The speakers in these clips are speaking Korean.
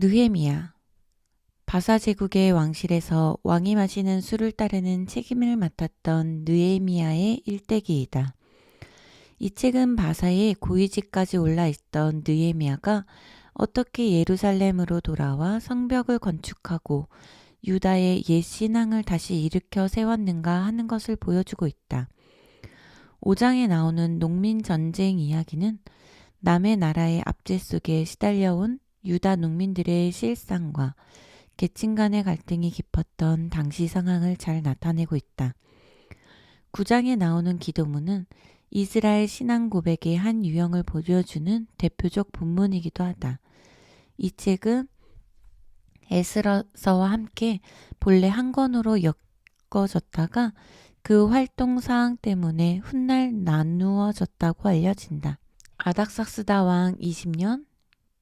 느헤미야. 바사 제국의 왕실에서 왕이 마시는 술을 따르는 책임을 맡았던 느헤미야의 일대기이다. 이 책은 바사의 고위직까지 올라 있던 느헤미야가 어떻게 예루살렘으로 돌아와 성벽을 건축하고 유다의 옛 신앙을 다시 일으켜 세웠는가 하는 것을 보여주고 있다. 5장에 나오는 농민 전쟁 이야기는 남의 나라의 압제 속에 시달려온 유다 농민들의 실상과 계층 간의 갈등이 깊었던 당시 상황을 잘 나타내고 있다. 9장에 나오는 기도문은 이스라엘 신앙 고백의 한 유형을 보여주는 대표적 본문이기도 하다. 이 책은 에스라서와 함께 본래 한 권으로 엮어졌다가 그 활동 사항 때문에 훗날 나누어졌다고 알려진다. 아닥삭스다 왕 20년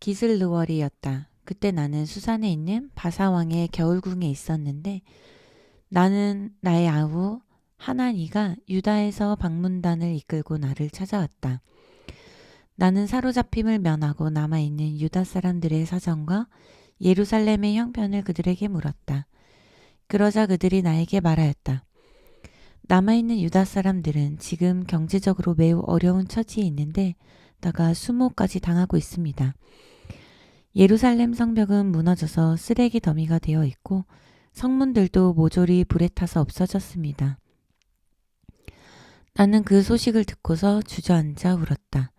기슬르월이었다. 그때 나는 수산에 있는 바사왕의 겨울궁에 있었는데 나는 나의 아우 하나니가 유다에서 방문단을 이끌고 나를 찾아왔다. 나는 사로잡힘을 면하고 남아있는 유다 사람들의 사정과 예루살렘의 형편을 그들에게 물었다. 그러자 그들이 나에게 말하였다. 남아있는 유다 사람들은 지금 경제적으로 매우 어려운 처지에 있는데 다가 수모까지 당하고 있습니다. 예루살렘 성벽은 무너져서 쓰레기 더미가 되어 있고 성문들도 모조리 불에 타서 없어졌습니다. 나는 그 소식을 듣고서 주저앉아 울었다.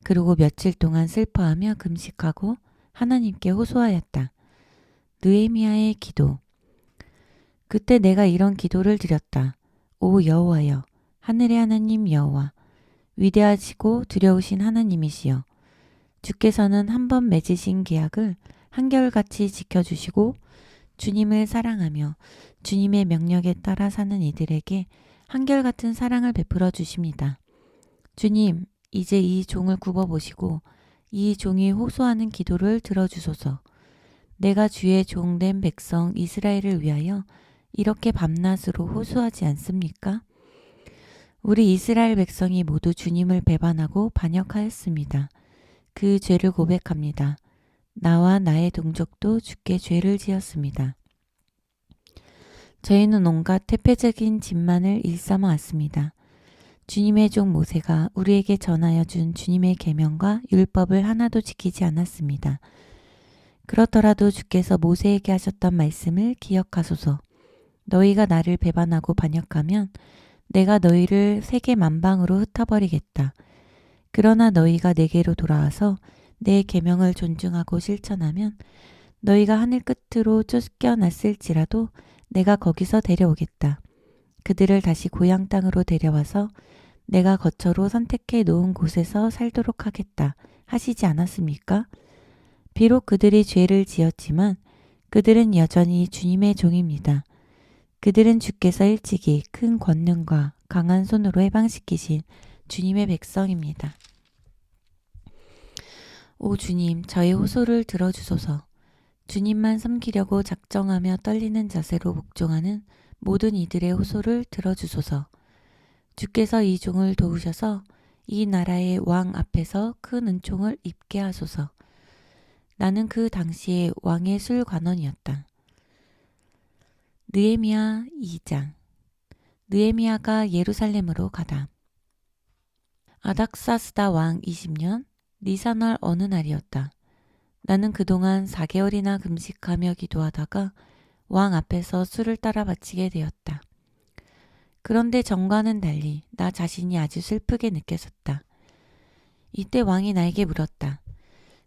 그리고 며칠 동안 슬퍼하며 금식하고 하나님께 호소하였다. 느헤미야의 기도. 그때 내가 이런 기도를 드렸다. 오 여호와여, 하늘의 하나님 여호와, 위대하시고 두려우신 하나님이시여, 주께서는 한 번 맺으신 계약을 한결같이 지켜주시고 주님을 사랑하며 주님의 명령에 따라 사는 이들에게 한결같은 사랑을 베풀어 주십니다. 주님, 이제 이 종을 굽어보시고 이 종이 호소하는 기도를 들어주소서. 내가 주의 종된 백성 이스라엘을 위하여 이렇게 밤낮으로 호소하지 않습니까? 우리 이스라엘 백성이 모두 주님을 배반하고 반역하였습니다. 그 죄를 고백합니다. 나와 나의 동족도 주께 죄를 지었습니다. 저희는 온갖 태폐적인 짓만을 일삼아 왔습니다. 주님의 종 모세가 우리에게 전하여 준 주님의 계명과 율법을 하나도 지키지 않았습니다. 그렇더라도 주께서 모세에게 하셨던 말씀을 기억하소서. 너희가 나를 배반하고 반역하면 내가 너희를 세계 만방으로 흩어버리겠다. 그러나 너희가 내게로 돌아와서 내 계명을 존중하고 실천하면 너희가 하늘 끝으로 쫓겨났을지라도 내가 거기서 데려오겠다. 그들을 다시 고향 땅으로 데려와서 내가 거처로 선택해 놓은 곳에서 살도록 하겠다 하시지 않았습니까? 비록 그들이 죄를 지었지만 그들은 여전히 주님의 종입니다. 그들은 주께서 일찍이 큰 권능과 강한 손으로 해방시키신 주님의 백성입니다. 오 주님, 저의 호소를 들어주소서. 주님만 섬기려고 작정하며 떨리는 자세로 복종하는 모든 이들의 호소를 들어주소서. 주께서 이 종을 도우셔서 이 나라의 왕 앞에서 큰 은총을 입게 하소서. 나는 그 당시에 왕의 술관원이었다. 느헤미야 2장. 느헤미야가 예루살렘으로 가다. 아닥사스다 왕 20년 니산월 어느 날이었다. 나는 그동안 4개월이나 금식하며 기도하다가 왕 앞에서 술을 따라 바치게 되었다. 그런데 전과는 달리 나 자신이 아주 슬프게 느껴졌다. 이때 왕이 나에게 물었다.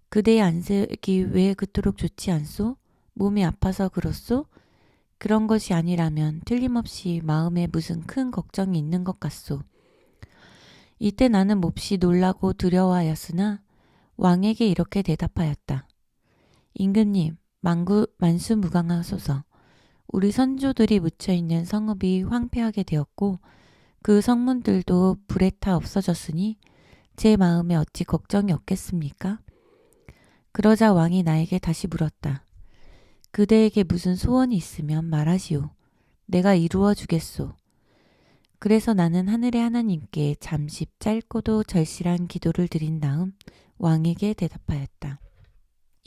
그대의 안색이 왜 그토록 좋지 않소? 몸이 아파서 그렇소? 그런 것이 아니라면 틀림없이 마음에 무슨 큰 걱정이 있는 것 같소. 이때 나는 몹시 놀라고 두려워하였으나 왕에게 이렇게 대답하였다. 임금님, 만수무강하소서. 우리 선조들이 묻혀있는 성읍이 황폐하게 되었고 그 성문들도 불에 타 없어졌으니 제 마음에 어찌 걱정이 없겠습니까? 그러자 왕이 나에게 다시 물었다. 그대에게 무슨 소원이 있으면 말하시오. 내가 이루어 주겠소. 그래서 나는 하늘의 하나님께 잠시 짧고도 절실한 기도를 드린 다음 왕에게 대답하였다.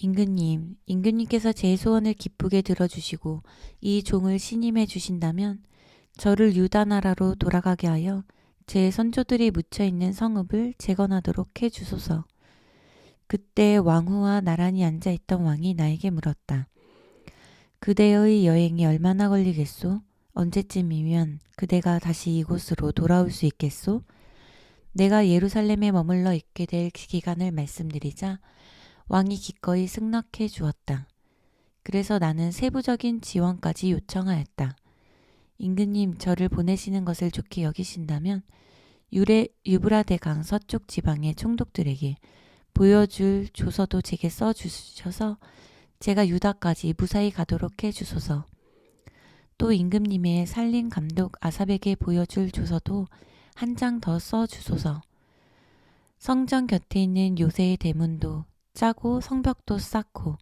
임금님께서 제 소원을 기쁘게 들어주시고 이 종을 신임해 주신다면 저를 유다 나라로 돌아가게 하여 제 선조들이 묻혀있는 성읍을 재건하도록 해주소서. 그때 왕후와 나란히 앉아있던 왕이 나에게 물었다. 그대의 여행이 얼마나 걸리겠소? 언제쯤이면 그대가 다시 이곳으로 돌아올 수 있겠소? 내가 예루살렘에 머물러 있게 될 기간을 말씀드리자 왕이 기꺼이 승낙해 주었다. 그래서 나는 세부적인 지원까지 요청하였다. 임금님, 저를 보내시는 것을 좋게 여기신다면 유브라데강 서쪽 지방의 총독들에게 보여줄 조서도 제게 써주셔서 제가 유다까지 무사히 가도록 해주소서. 또 임금님의 살림 감독 아삽에게 보여줄 조서도 한 장 더 써주소서. 성전 곁에 있는 요새의 대문도 짜고 성벽도 쌓고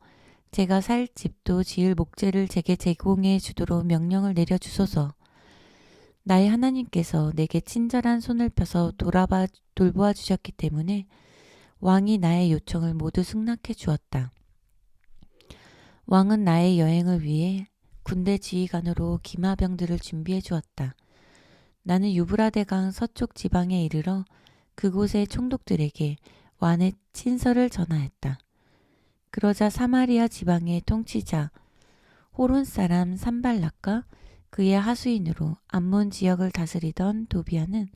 제가 살 집도 지을 목재를 제게 제공해 주도록 명령을 내려주소서. 나의 하나님께서 내게 친절한 손을 펴서 돌보아 주셨기 때문에 왕이 나의 요청을 모두 승낙해 주었다. 왕은 나의 여행을 위해 군대 지휘관으로 기마병들을 준비해 주었다. 나는 유브라데강 서쪽 지방에 이르러 그곳의 총독들에게 왕의 친서를 전하였다. 그러자 사마리아 지방의 통치자 호론 사람 산발락과 그의 하수인으로 암몬 지역을 다스리던 도비아는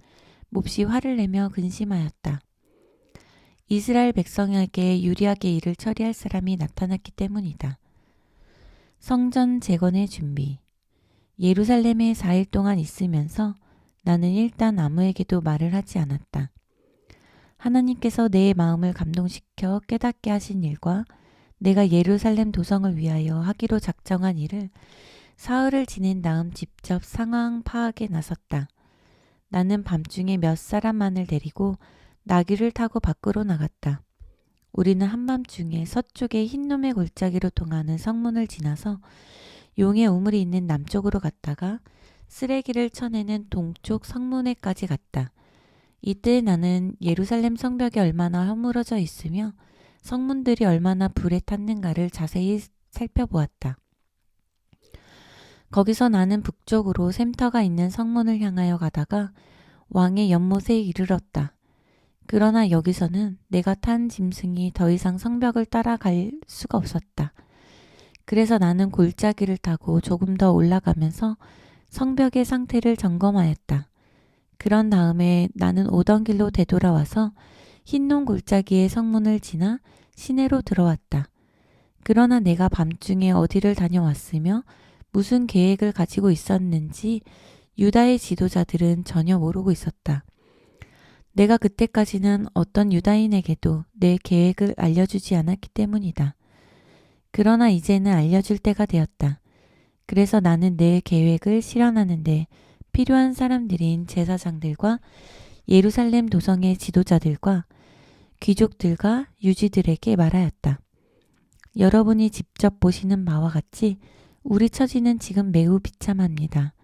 몹시 화를 내며 근심하였다. 이스라엘 백성에게 유리하게 일을 처리할 사람이 나타났기 때문이다. 성전 재건의 준비. 예루살렘에 4일 동안 있으면서 나는 일단 아무에게도 말을 하지 않았다. 하나님께서 내 마음을 감동시켜 깨닫게 하신 일과 내가 예루살렘 도성을 위하여 하기로 작정한 일을 사흘을 지낸 다음 직접 상황 파악에 나섰다. 나는 밤중에 몇 사람만을 데리고 나귀를 타고 밖으로 나갔다. 우리는 한밤중에 서쪽의 흰놈의 골짜기로 통하는 성문을 지나서 용의 우물이 있는 남쪽으로 갔다가 쓰레기를 쳐내는 동쪽 성문에까지 갔다. 이때 나는 예루살렘 성벽이 얼마나 허물어져 있으며 성문들이 얼마나 불에 탔는가를 자세히 살펴보았다. 거기서 나는 북쪽으로 샘터가 있는 성문을 향하여 가다가 왕의 연못에 이르렀다. 그러나 여기서는 내가 탄 짐승이 더 이상 성벽을 따라갈 수가 없었다. 그래서 나는 골짜기를 타고 조금 더 올라가면서 성벽의 상태를 점검하였다. 그런 다음에 나는 오던 길로 되돌아와서 흰놈 골짜기의 성문을 지나 시내로 들어왔다. 그러나 내가 밤중에 어디를 다녀왔으며 무슨 계획을 가지고 있었는지 유다의 지도자들은 전혀 모르고 있었다. 내가 그때까지는 어떤 유다인에게도 내 계획을 알려주지 않았기 때문이다. 그러나 이제는 알려줄 때가 되었다. 그래서 나는 내 계획을 실현하는데 필요한 사람들인 제사장들과 예루살렘 도성의 지도자들과 귀족들과 유지들에게 말하였다. 여러분이 직접 보시는 바와 같이 우리 처지는 지금 매우 비참합니다.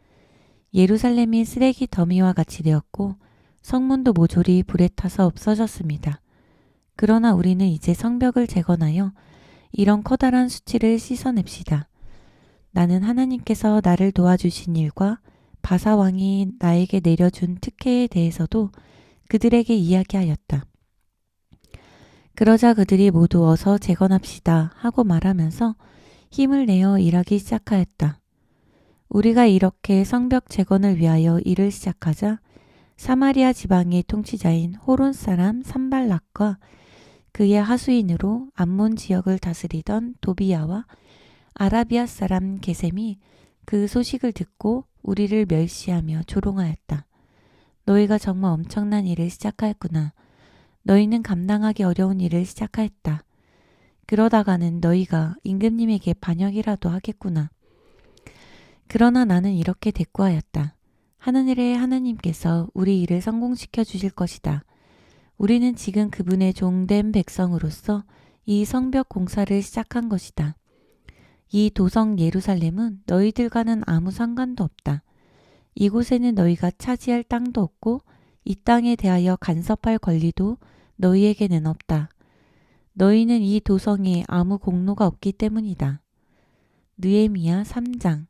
예루살렘이 쓰레기 더미와 같이 되었고 성문도 모조리 불에 타서 없어졌습니다. 그러나 우리는 이제 성벽을 재건하여 이런 커다란 수치를 씻어냅시다. 나는 하나님께서 나를 도와주신 일과 바사왕이 나에게 내려준 특혜에 대해서도 그들에게 이야기하였다. 그러자 그들이 모두 어서 재건합시다 하고 말하면서 힘을 내어 일하기 시작하였다. 우리가 이렇게 성벽 재건을 위하여 일을 시작하자 사마리아 지방의 통치자인 호론 사람 산발락과 그의 하수인으로 암몬 지역을 다스리던 도비야와 아라비아 사람 게셈이 그 소식을 듣고 우리를 멸시하며 조롱하였다. 너희가 정말 엄청난 일을 시작하였구나. 너희는 감당하기 어려운 일을 시작하였다. 그러다가는 너희가 임금님에게 반역이라도 하겠구나. 그러나 나는 이렇게 대꾸하였다. 하늘의 하나님께서 우리 일을 성공시켜 주실 것이다. 우리는 지금 그분의 종된 백성으로서 이 성벽 공사를 시작한 것이다. 이 도성 예루살렘은 너희들과는 아무 상관도 없다. 이곳에는 너희가 차지할 땅도 없고 이 땅에 대하여 간섭할 권리도 너희에게는 없다. 너희는 이 도성에 아무 공로가 없기 때문이다. 느헤미야 3장.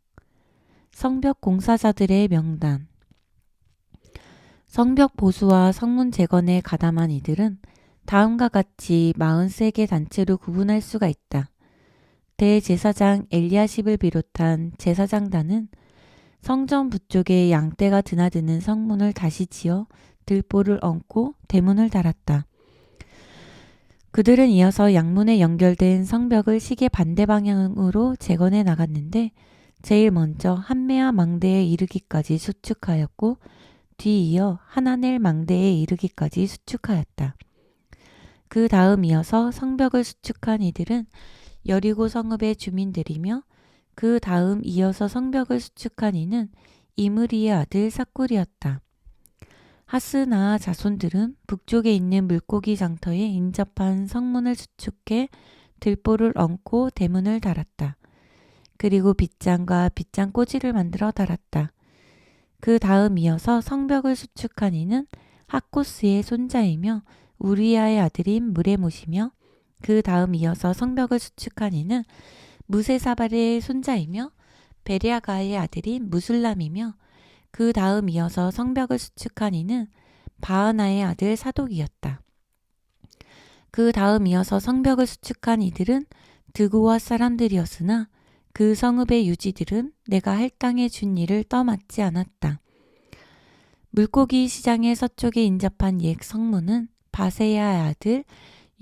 성벽 공사자들의 명단. 성벽 보수와 성문 재건에 가담한 이들은 다음과 같이 43개 단체로 구분할 수가 있다. 대제사장 엘리야십을 비롯한 제사장단은 성전 북쪽에 양떼가 드나드는 성문을 다시 지어 들보를 얹고 대문을 달았다. 그들은 이어서 양문에 연결된 성벽을 시계 반대 방향으로 재건해 나갔는데 제일 먼저 한메아 망대에 이르기까지 수축하였고 뒤이어 하나넬 망대에 이르기까지 수축하였다. 그 다음 이어서 성벽을 수축한 이들은 여리고 성읍의 주민들이며 그 다음 이어서 성벽을 수축한 이는 이므리의 아들 삭굴이었다. 하스나 자손들은 북쪽에 있는 물고기 장터에 인접한 성문을 수축해 들보를 얹고 대문을 달았다. 그리고 빗장과 빗장 꼬지를 만들어 달았다. 그 다음 이어서 성벽을 수축한 이는 하코스의 손자이며 우리야의 아들인 무레못이며 그 다음 이어서 성벽을 수축한 이는 무세사발의 손자이며 베레아가의 아들인 무술람이며 그 다음 이어서 성벽을 수축한 이는 바하나의 아들 사독이었다. 그 다음 이어서 성벽을 수축한 이들은 드고와 사람들이었으나 그 성읍의 유지들은 내가 할당해 준 일을 떠맡지 않았다. 물고기 시장의 서쪽에 인접한 옛 성문은 바세야의 아들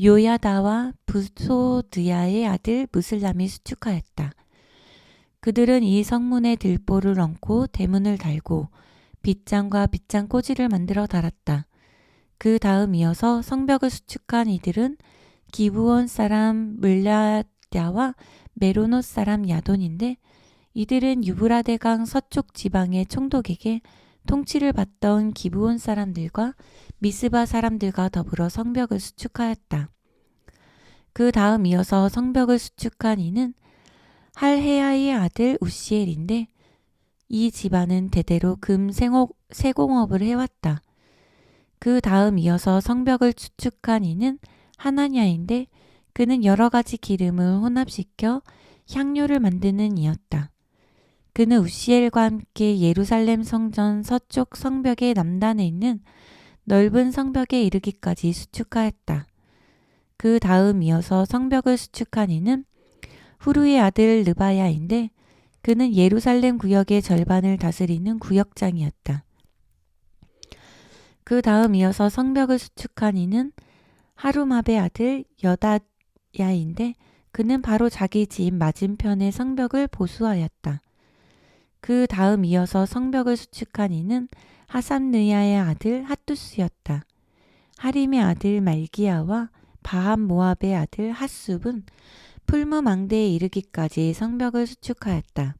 요야다와 부소드야의 아들 무슬람이 수축하였다. 그들은 이 성문에 들보를 얹고 대문을 달고 빗장과 빗장 꼬지를 만들어 달았다. 그 다음 이어서 성벽을 수축한 이들은 기브온 사람 물랴야와 메로노 사람 야돈인데 이들은 유브라데강 서쪽 지방의 총독에게 통치를 받던 기브온 사람들과 미스바 사람들과 더불어 성벽을 수축하였다. 그 다음 이어서 성벽을 수축한 이는 할헤야의 아들 우시엘인데 이 집안은 대대로 금 세공업을 해왔다. 그 다음 이어서 성벽을 수축한 이는 하나냐인데 그는 여러 가지 기름을 혼합시켜 향료를 만드는 이였다. 그는 우시엘과 함께 예루살렘 성전 서쪽 성벽의 남단에 있는 넓은 성벽에 이르기까지 수축하였다. 그 다음 이어서 성벽을 수축한 이는 후루의 아들 르바야인데 그는 예루살렘 구역의 절반을 다스리는 구역장이었다. 그 다음 이어서 성벽을 수축한 이는 하루마베 아들 여다야인데 그는 바로 자기 집 맞은편의 성벽을 보수하였다. 그 다음 이어서 성벽을 수축한 이는 하삼느야의 아들 핫두스였다. 하림의 아들 말기야와 바함 모압의 아들 핫숲은 풀무 망대에 이르기까지 성벽을 수축하였다.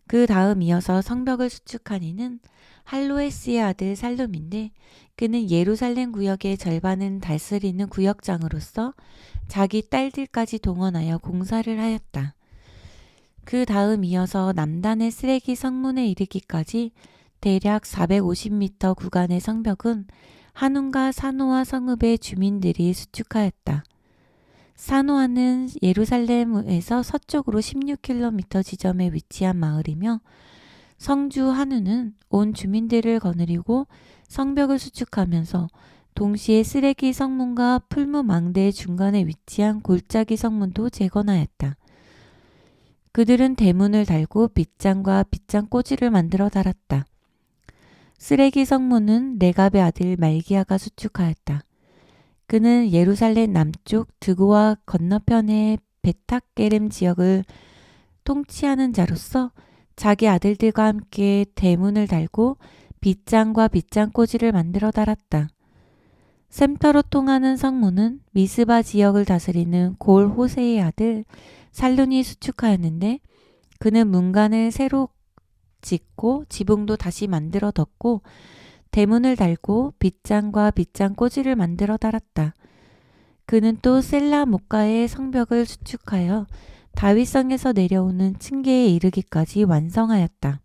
그 다음 이어서 성벽을 수축한 이는 할로에스의 아들 살룸인데 그는 예루살렘 구역의 절반은 다스리는 구역장으로서 자기 딸들까지 동원하여 공사를 하였다. 그 다음 이어서 남단의 쓰레기 성문에 이르기까지 대략 450m 구간의 성벽은 하눈과 사노아 성읍의 주민들이 수축하였다. 사노아는 예루살렘에서 서쪽으로 16km 지점에 위치한 마을이며 성주 하누는 온 주민들을 거느리고 성벽을 수축하면서 동시에 쓰레기 성문과 풀무 망대의 중간에 위치한 골짜기 성문도 재건하였다. 그들은 대문을 달고 빗장과 빗장 꼬지를 만들어 달았다. 쓰레기 성문은 레갑의 아들 말기야가 수축하였다. 그는 예루살렘 남쪽 드고와 건너편의 베탁게름 지역을 통치하는 자로서 자기 아들들과 함께 대문을 달고 빗장과 빗장 꼬지를 만들어 달았다. 샘터로 통하는 성문은 미스바 지역을 다스리는 골 호세의 아들 살룬이 수축하였는데 그는 문간을 새로 짓고 지붕도 다시 만들어 덮고 대문을 달고 빗장과 빗장 꼬지를 만들어 달았다. 그는 또 셀라 목가의 성벽을 수축하여 다윗성에서 내려오는 층계에 이르기까지 완성하였다.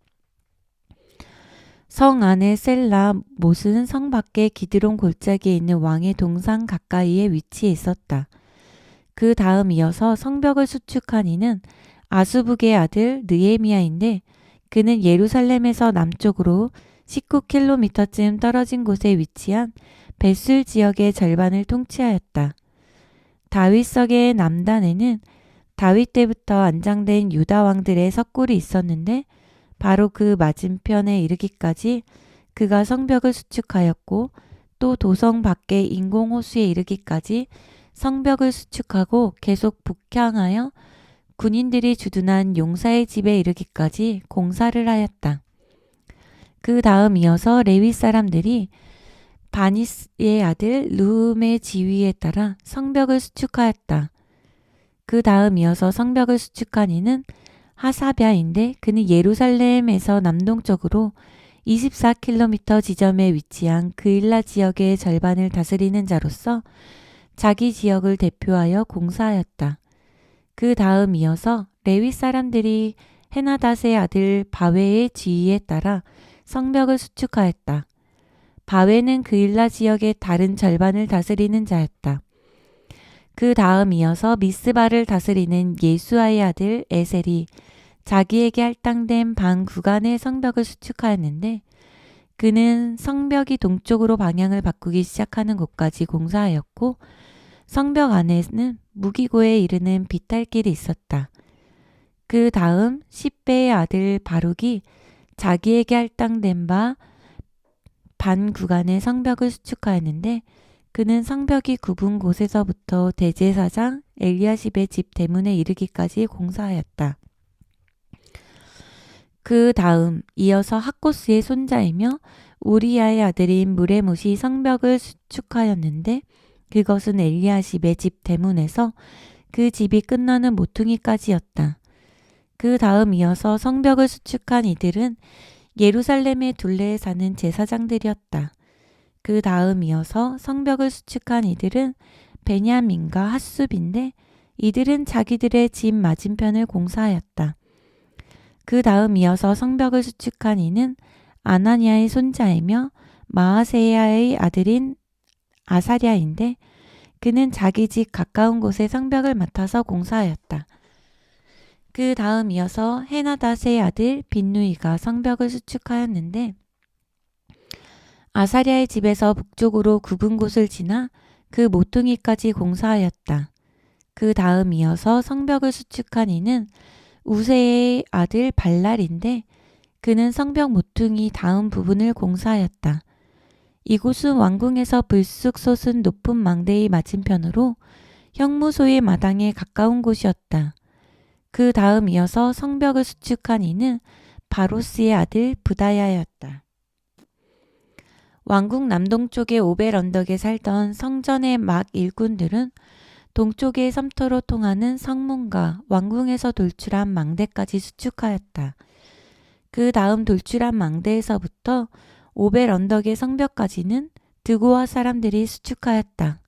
성 안의 셀라 못은 성 밖의 기드론 골짜기에 있는 왕의 동상 가까이에 위치해 있었다. 그 다음 이어서 성벽을 수축한 이는 아수북의 아들 느헤미야인데 그는 예루살렘에서 남쪽으로 19km쯤 떨어진 곳에 위치한 벳술 지역의 절반을 통치하였다. 다윗석의 남단에는 다윗 때부터 안장된 유다 왕들의 석굴이 있었는데 바로 그 맞은편에 이르기까지 그가 성벽을 수축하였고 또 도성 밖의 인공호수에 이르기까지 성벽을 수축하고 계속 북향하여 군인들이 주둔한 용사의 집에 이르기까지 공사를 하였다. 그 다음 이어서 레위 사람들이 바니스의 아들 르훔의 지휘에 따라 성벽을 수축하였다. 그 다음 이어서 성벽을 수축한 이는 하사랴인데 그는 예루살렘에서 남동쪽으로 24km 지점에 위치한 그일라 지역의 절반을 다스리는 자로서 자기 지역을 대표하여 공사하였다. 그 다음 이어서 레위 사람들이 헤나닷의 아들 바웨의 지휘에 따라 성벽을 수축하였다. 바웨는 그일라 지역의 다른 절반을 다스리는 자였다. 그 다음 이어서 미스바를 다스리는 예수아의 아들 에셀이 자기에게 할당된 반 구간의 성벽을 수축하였는데 그는 성벽이 동쪽으로 방향을 바꾸기 시작하는 곳까지 공사하였고 성벽 안에는 무기고에 이르는 비탈길이 있었다. 그 다음 십배의 아들 바룩이 자기에게 할당된 바 반 구간의 성벽을 수축하였는데 그는 성벽이 굽은 곳에서부터 대제사장 엘리야십의 집 대문에 이르기까지 공사하였다. 그 다음 이어서 학고스의 손자이며 우리야의 아들인 무레못이 성벽을 수축하였는데 그것은 엘리야십의 집 대문에서 그 집이 끝나는 모퉁이까지였다. 그 다음 이어서 성벽을 수축한 이들은 예루살렘의 둘레에 사는 제사장들이었다. 그 다음 이어서 성벽을 수축한 이들은 베냐민과 핫숲인데 이들은 자기들의 집 맞은편을 공사하였다. 그 다음 이어서 성벽을 수축한 이는 아나니아의 손자이며 마아세야의 아들인 아사랴인데 그는 자기 집 가까운 곳에 성벽을 맡아서 공사하였다. 그 다음 이어서 헤나닷의 아들 빈누이가 성벽을 수축하였는데 아사랴의 집에서 북쪽으로 굽은 곳을 지나 그 모퉁이까지 공사하였다. 그 다음 이어서 성벽을 수축한 이는 우세의 아들 발랄인데 그는 성벽 모퉁이 다음 부분을 공사하였다. 이곳은 왕궁에서 불쑥 솟은 높은 망대의 맞은편으로 형무소의 마당에 가까운 곳이었다. 그 다음 이어서 성벽을 수축한 이는 바로스의 아들 부다야였다. 왕궁 남동쪽의 오벨 언덕에 살던 성전의 막 일꾼들은 동쪽의 섬터로 통하는 성문과 왕궁에서 돌출한 망대까지 수축하였다. 그 다음 돌출한 망대에서부터 오벨 언덕의 성벽까지는 드고아 사람들이 수축하였다.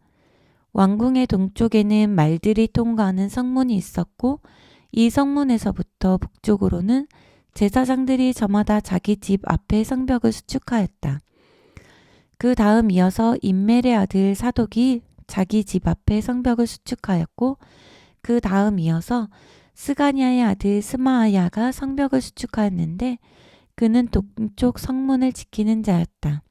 왕궁의 동쪽에는 말들이 통과하는 성문이 있었고 이 성문에서부터 북쪽으로는 제사장들이 저마다 자기 집 앞에 성벽을 수축하였다. 그 다음 이어서 임멜의 아들 사독이 자기 집 앞에 성벽을 수축하였고 그 다음 이어서 스가냐의 아들 스마아야가 성벽을 수축하였는데 그는 동쪽 성문을 지키는 자였다.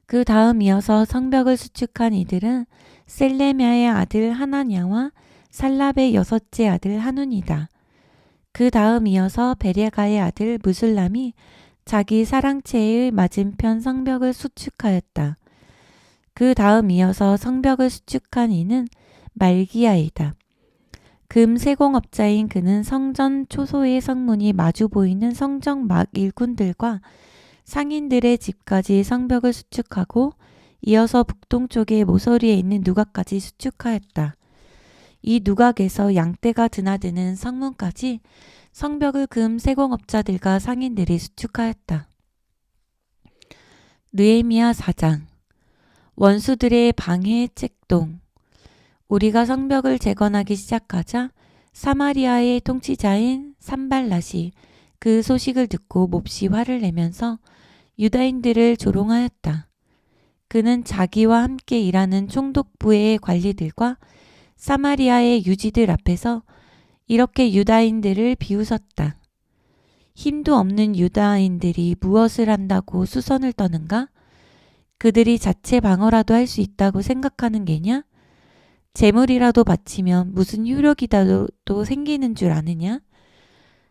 그 다음 이어서 성벽을 수축한 이들은 셀레미야의 아들 하나냐와 살랍의 여섯째 아들 하눈이다. 그 다음 이어서 베레가의 아들 무술람이 자기 사랑채의 맞은편 성벽을 수축하였다. 그 다음 이어서 성벽을 수축한 이는 말기야이다. 금 세공업자인 그는 성전 초소의 성문이 마주 보이는 성정 막 일꾼들과 상인들의 집까지 성벽을 수축하고 이어서 북동쪽의 모서리에 있는 누각까지 수축하였다. 이 누각에서 양떼가 드나드는 성문까지 성벽을 금 세공업자들과 상인들이 수축하였다. 느헤미야 4장. 원수들의 방해 책동. 우리가 성벽을 재건하기 시작하자 사마리아의 통치자인 산발랏이 그 소식을 듣고 몹시 화를 내면서 유다인들을 조롱하였다. 그는 자기와 함께 일하는 총독부의 관리들과 사마리아의 유지들 앞에서 이렇게 유다인들을 비웃었다. 힘도 없는 유다인들이 무엇을 한다고 수선을 떠는가? 그들이 자체 방어라도 할 수 있다고 생각하는 게냐? 재물이라도 바치면 무슨 효력이라도 생기는 줄 아느냐?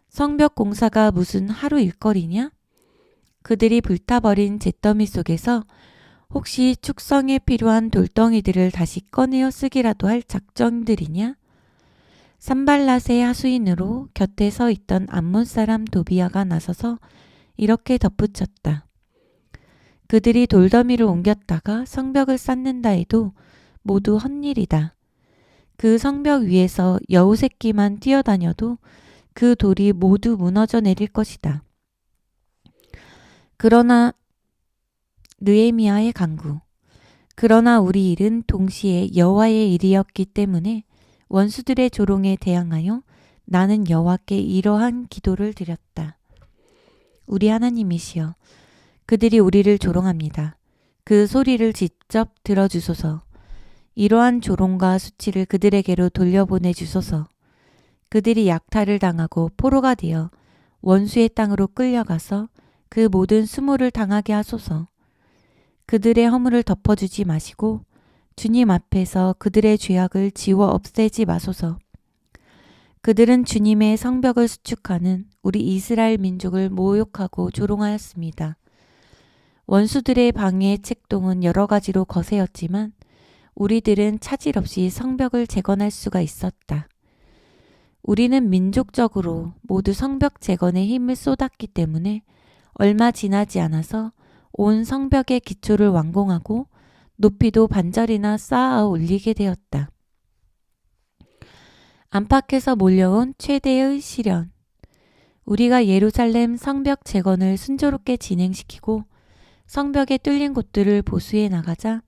성벽 공사가 무슨 하루 일거리냐? 그들이 불타버린 잿더미 속에서 혹시 축성에 필요한 돌덩이들을 다시 꺼내어 쓰기라도 할 작정들이냐? 산발랏의 하수인으로 곁에 서 있던 암몬 사람 도비아가 나서서 이렇게 덧붙였다. 그들이 돌더미를 옮겼다가 성벽을 쌓는다 해도 모두 헛일이다. 그 성벽 위에서 여우 새끼만 뛰어다녀도 그 돌이 모두 무너져 내릴 것이다. 그러나 느헤미야의 간구. 그러나 우리 일은 동시에 여호와의 일이었기 때문에 원수들의 조롱에 대항하여 나는 여호와께 이러한 기도를 드렸다. 우리 하나님이시여, 그들이 우리를 조롱합니다. 그 소리를 직접 들어주소서. 이러한 조롱과 수치를 그들에게로 돌려보내 주소서. 그들이 약탈을 당하고 포로가 되어 원수의 땅으로 끌려가서 그 모든 수모를 당하게 하소서. 그들의 허물을 덮어주지 마시고 주님 앞에서 그들의 죄악을 지워 없애지 마소서. 그들은 주님의 성벽을 수축하는 우리 이스라엘 민족을 모욕하고 조롱하였습니다. 원수들의 방해 책동은 여러 가지로 거세었지만 우리들은 차질 없이 성벽을 재건할 수가 있었다. 우리는 민족적으로 모두 성벽 재건에 힘을 쏟았기 때문에 얼마 지나지 않아서 온 성벽의 기초를 완공하고 높이도 반절이나 쌓아 올리게 되었다. 안팎에서 몰려온 최대의 시련. 우리가 예루살렘 성벽 재건을 순조롭게 진행시키고 성벽의 뚫린 곳들을 보수해 나가자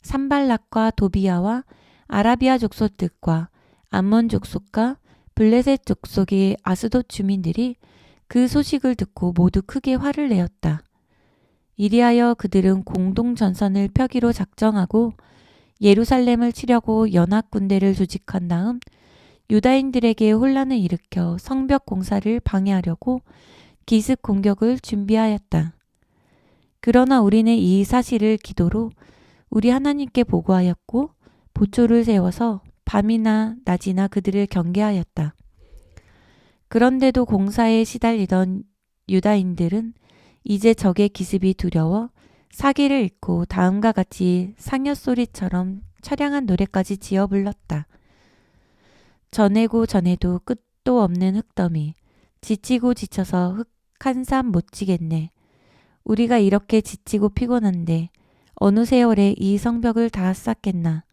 산발랏과 도비아와 아라비아 족속들과 암몬 족속과 블레셋 족속의 아스돗 주민들이 그 소식을 듣고 모두 크게 화를 내었다. 이리하여 그들은 공동 전선을 펴기로 작정하고 예루살렘을 치려고 연합 군대를 조직한 다음 유다인들에게 혼란을 일으켜 성벽 공사를 방해하려고 기습 공격을 준비하였다. 그러나 우리는 이 사실을 기도로 우리 하나님께 보고하였고 보초를 세워서 밤이나 낮이나 그들을 경계하였다. 그런데도 공사에 시달리던 유다인들은 이제 적의 기습이 두려워 사기를 잃고 다음과 같이 상여소리처럼 처량한 노래까지 지어 불렀다. 전해고 전해도 끝도 없는 흙더미, 지치고 지쳐서 흙 한 산 못 지겠네. 우리가 이렇게 지치고 피곤한데 어느 세월에 이 성벽을 다 쌓겠나.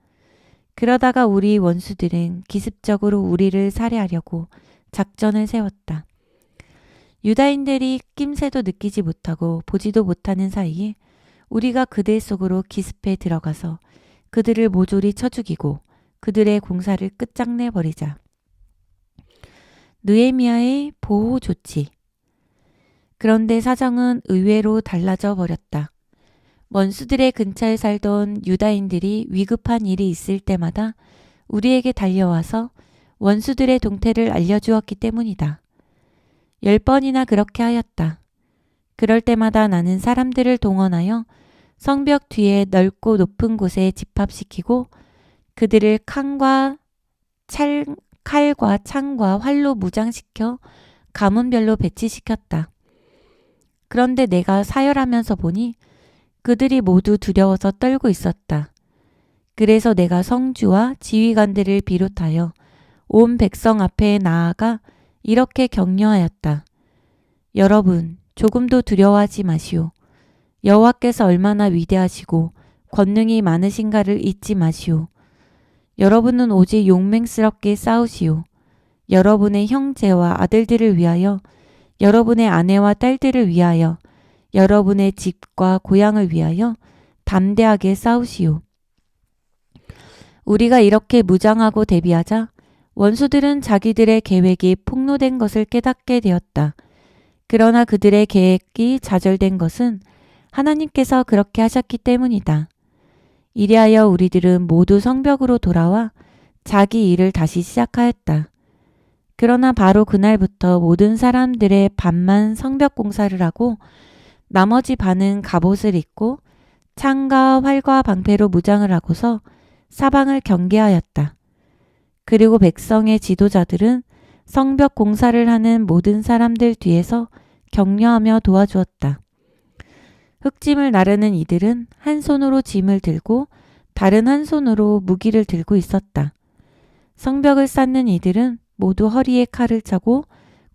그러다가 우리 원수들은 기습적으로 우리를 살해하려고 작전을 세웠다. 유다인들이 낌새도 느끼지 못하고 보지도 못하는 사이에 우리가 그들 속으로 기습해 들어가서 그들을 모조리 쳐 죽이고 그들의 공사를 끝장내버리자. 느헤미야의 보호 조치. 그런데 사정은 의외로 달라져 버렸다. 원수들의 근처에 살던 유다인들이 위급한 일이 있을 때마다 우리에게 달려와서 원수들의 동태를 알려주었기 때문이다. 10번이나 그렇게 하였다. 그럴 때마다 나는 사람들을 동원하여 성벽 뒤에 넓고 높은 곳에 집합시키고 그들을 칼과 창과 활로 무장시켜 가문별로 배치시켰다. 그런데 내가 사열하면서 보니 그들이 모두 두려워서 떨고 있었다. 그래서 내가 성주와 지휘관들을 비롯하여 온 백성 앞에 나아가 이렇게 격려하였다. 여러분, 조금도 두려워하지 마시오. 여호와께서 얼마나 위대하시고 권능이 많으신가를 잊지 마시오. 여러분은 오직 용맹스럽게 싸우시오. 여러분의 형제와 아들들을 위하여, 여러분의 아내와 딸들을 위하여, 여러분의 집과 고향을 위하여 담대하게 싸우시오. 우리가 이렇게 무장하고 대비하자 원수들은 자기들의 계획이 폭로된 것을 깨닫게 되었다. 그러나 그들의 계획이 좌절된 것은 하나님께서 그렇게 하셨기 때문이다. 이리하여 우리들은 모두 성벽으로 돌아와 자기 일을 다시 시작하였다. 그러나 바로 그날부터 모든 사람들의 반만 성벽 공사를 하고 나머지 반은 갑옷을 입고 창과 활과 방패로 무장을 하고서 사방을 경계하였다. 그리고 백성의 지도자들은 성벽 공사를 하는 모든 사람들 뒤에서 격려하며 도와주었다. 흙짐을 나르는 이들은 한 손으로 짐을 들고 다른 한 손으로 무기를 들고 있었다. 성벽을 쌓는 이들은 모두 허리에 칼을 차고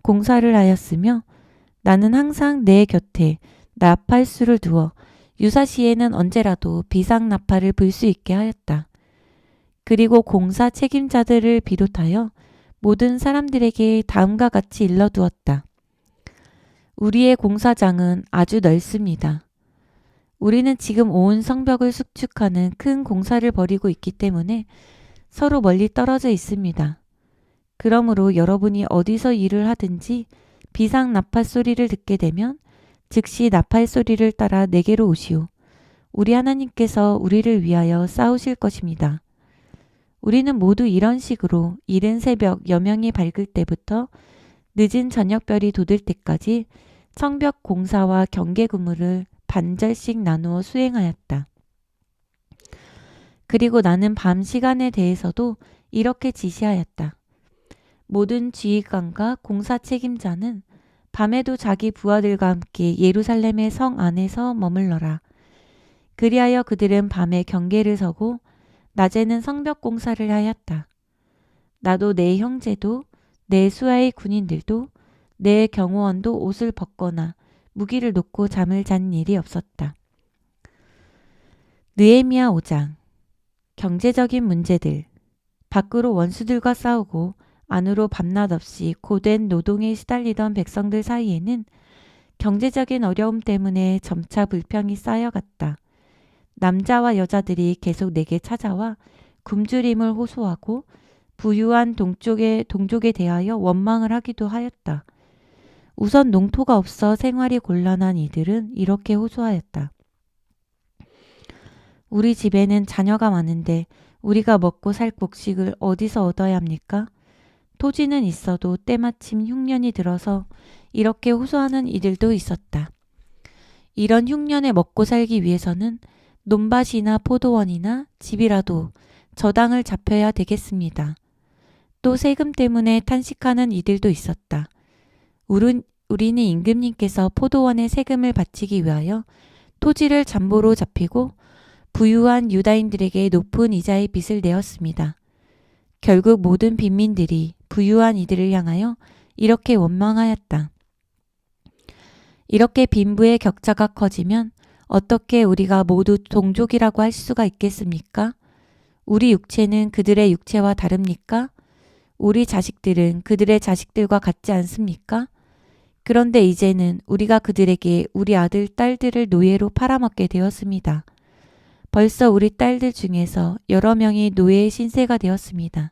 공사를 하였으며 나는 항상 내 곁에 나팔수를 두어 유사시에는 언제라도 비상나팔을 불 수 있게 하였다. 그리고 공사 책임자들을 비롯하여 모든 사람들에게 다음과 같이 일러두었다. 우리의 공사장은 아주 넓습니다. 우리는 지금 온 성벽을 수축하는 큰 공사를 벌이고 있기 때문에 서로 멀리 떨어져 있습니다. 그러므로 여러분이 어디서 일을 하든지 비상 나팔 소리를 듣게 되면 즉시 나팔 소리를 따라 내게로 오시오. 우리 하나님께서 우리를 위하여 싸우실 것입니다. 우리는 모두 이런 식으로 이른 새벽 여명이 밝을 때부터 늦은 저녁별이 돋을 때까지 성벽 공사와 경계 근무를 반절씩 나누어 수행하였다. 그리고 나는 밤 시간에 대해서도 이렇게 지시하였다. 모든 지휘관과 공사 책임자는 밤에도 자기 부하들과 함께 예루살렘의 성 안에서 머물러라. 그리하여 그들은 밤에 경계를 서고 낮에는 성벽 공사를 하였다. 나도 내 형제도 내 수하의 군인들도 내 경호원도 옷을 벗거나 무기를 놓고 잠을 잔 일이 없었다. 느헤미야 5장. 경제적인 문제들. 밖으로 원수들과 싸우고 안으로 밤낮 없이 고된 노동에 시달리던 백성들 사이에는 경제적인 어려움 때문에 점차 불평이 쌓여갔다. 남자와 여자들이 계속 내게 찾아와 굶주림을 호소하고 부유한 동족에 대하여 원망을 하기도 하였다. 우선 농토가 없어 생활이 곤란한 이들은 이렇게 호소하였다. 우리 집에는 자녀가 많은데 우리가 먹고 살 곡식을 어디서 얻어야 합니까? 토지는 있어도 때마침 흉년이 들어서 이렇게 호소하는 이들도 있었다. 이런 흉년에 먹고 살기 위해서는 논밭이나 포도원이나 집이라도 저당을 잡혀야 되겠습니다. 또 세금 때문에 탄식하는 이들도 있었다. 우리는 임금님께서 포도원에 세금을 바치기 위하여 토지를 잠보로 잡히고 부유한 유다인들에게 높은 이자의 빚을 내었습니다. 결국 모든 빈민들이 부유한 이들을 향하여 이렇게 원망하였다. 이렇게 빈부의 격차가 커지면 어떻게 우리가 모두 동족이라고 할 수가 있겠습니까? 우리 육체는 그들의 육체와 다릅니까? 우리 자식들은 그들의 자식들과 같지 않습니까? 그런데 이제는 우리가 그들에게 우리 아들, 딸들을 노예로 팔아먹게 되었습니다. 벌써 우리 딸들 중에서 여러 명이 노예의 신세가 되었습니다.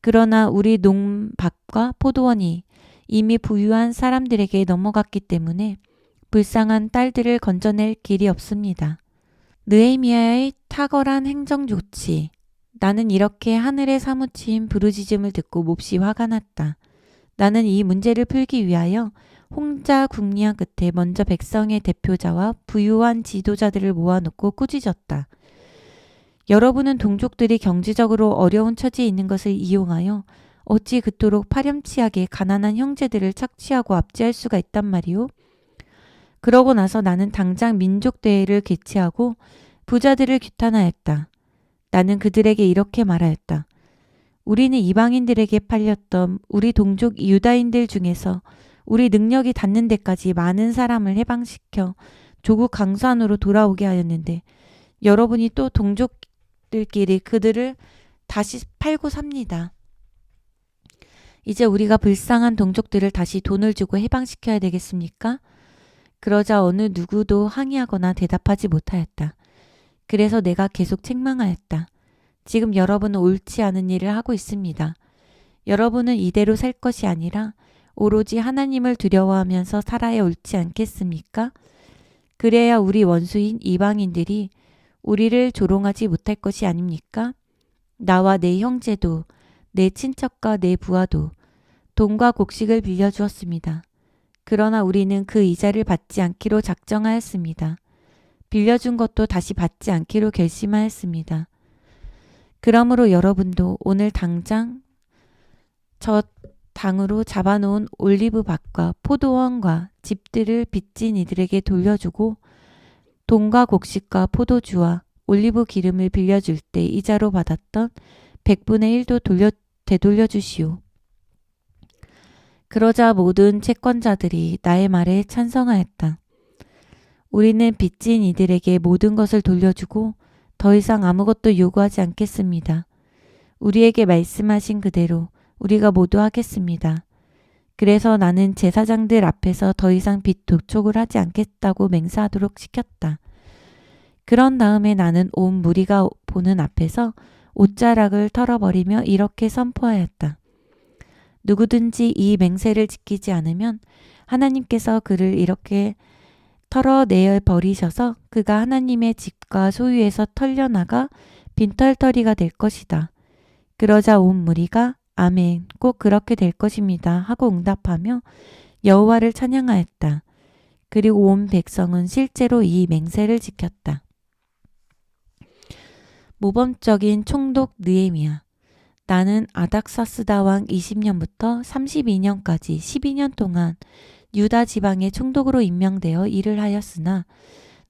그러나 우리 농밭과 포도원이 이미 부유한 사람들에게 넘어갔기 때문에 불쌍한 딸들을 건져낼 길이 없습니다. 느헤미야의 탁월한 행정 조치. 나는 이렇게 하늘에 사무친 부르짖음을 듣고 몹시 화가 났다. 나는 이 문제를 풀기 위하여 홍자 궁리한 끝에 먼저 백성의 대표자와 부유한 지도자들을 모아놓고 꾸짖었다. 여러분은 동족들이 경제적으로 어려운 처지에 있는 것을 이용하여 어찌 그토록 파렴치하게 가난한 형제들을 착취하고 압제할 수가 있단 말이오? 그러고 나서 나는 당장 민족대회를 개최하고 부자들을 규탄하였다. 나는 그들에게 이렇게 말하였다. 우리는 이방인들에게 팔렸던 우리 동족 유다인들 중에서 우리 능력이 닿는 데까지 많은 사람을 해방시켜 조국 강산으로 돌아오게 하였는데 여러분이 또 동족들끼리 그들을 다시 팔고 삽니다. 이제 우리가 불쌍한 동족들을 다시 돈을 주고 해방시켜야 되겠습니까? 그러자 어느 누구도 항의하거나 대답하지 못하였다. 그래서 내가 계속 책망하였다. 지금 여러분은 옳지 않은 일을 하고 있습니다. 여러분은 이대로 살 것이 아니라 오로지 하나님을 두려워하면서 살아야 옳지 않겠습니까? 그래야 우리 원수인 이방인들이 우리를 조롱하지 못할 것이 아닙니까? 나와 내 형제도, 내 친척과 내 부하도 돈과 곡식을 빌려주었습니다. 그러나 우리는 그 이자를 받지 않기로 작정하였습니다. 빌려준 것도 다시 받지 않기로 결심하였습니다. 그러므로 여러분도 오늘 당장 저 당으로 잡아놓은 올리브밭과 포도원과 집들을 빚진 이들에게 돌려주고 돈과 곡식과 포도주와 올리브 기름을 빌려줄 때 이자로 받았던 100분의 1도 되돌려 주시오. 그러자 모든 채권자들이 나의 말에 찬성하였다. 우리는 빚진 이들에게 모든 것을 돌려주고 더 이상 아무것도 요구하지 않겠습니다. 우리에게 말씀하신 그대로 우리가 모두 하겠습니다. 그래서 나는 제사장들 앞에서 더 이상 빚 도촉을 하지 않겠다고 맹세하도록 시켰다. 그런 다음에 나는 온 무리가 보는 앞에서 옷자락을 털어버리며 이렇게 선포하였다. 누구든지 이 맹세를 지키지 않으면 하나님께서 그를 이렇게 털어내어 버리셔서 그가 하나님의 집과 소유에서 털려나가 빈털터리가 될 것이다. 그러자 온 무리가 아멘, 꼭 그렇게 될 것입니다 하고 응답하며 여호와를 찬양하였다. 그리고 온 백성은 실제로 이 맹세를 지켰다. 모범적인 총독 느헤미야. 나는 아닥사스다 왕 20년부터 32년까지 12년 동안 유다 지방의 총독으로 임명되어 일을 하였으나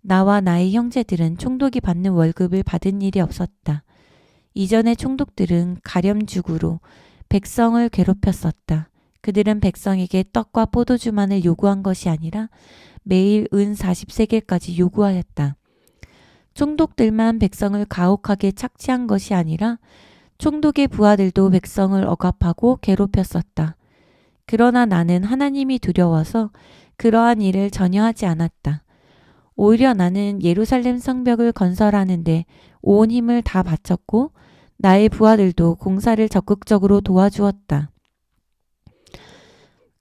나와 나의 형제들은 총독이 받는 월급을 받은 일이 없었다. 이전의 총독들은 가렴죽으로 백성을 괴롭혔었다. 그들은 백성에게 떡과 포도주만을 요구한 것이 아니라 매일 은 40세겔까지 요구하였다. 총독들만 백성을 가혹하게 착취한 것이 아니라 총독의 부하들도 백성을 억압하고 괴롭혔었다. 그러나 나는 하나님이 두려워서 그러한 일을 전혀 하지 않았다. 오히려 나는 예루살렘 성벽을 건설하는데 온 힘을 다 바쳤고 나의 부하들도 공사를 적극적으로 도와주었다.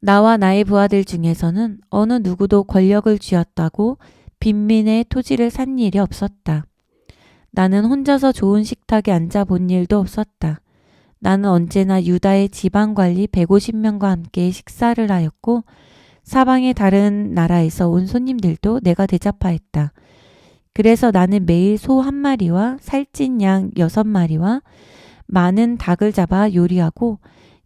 나와 나의 부하들 중에서는 어느 누구도 권력을 쥐었다고 빈민의 토지를 산 일이 없었다. 나는 혼자서 좋은 식탁에 앉아 본 일도 없었다. 나는 언제나 유다의 지방관리 150명과 함께 식사를 하였고 사방의 다른 나라에서 온 손님들도 내가 대접하였다. 그래서 나는 매일 소 1마리와 살찐 양 6마리와 많은 닭을 잡아 요리하고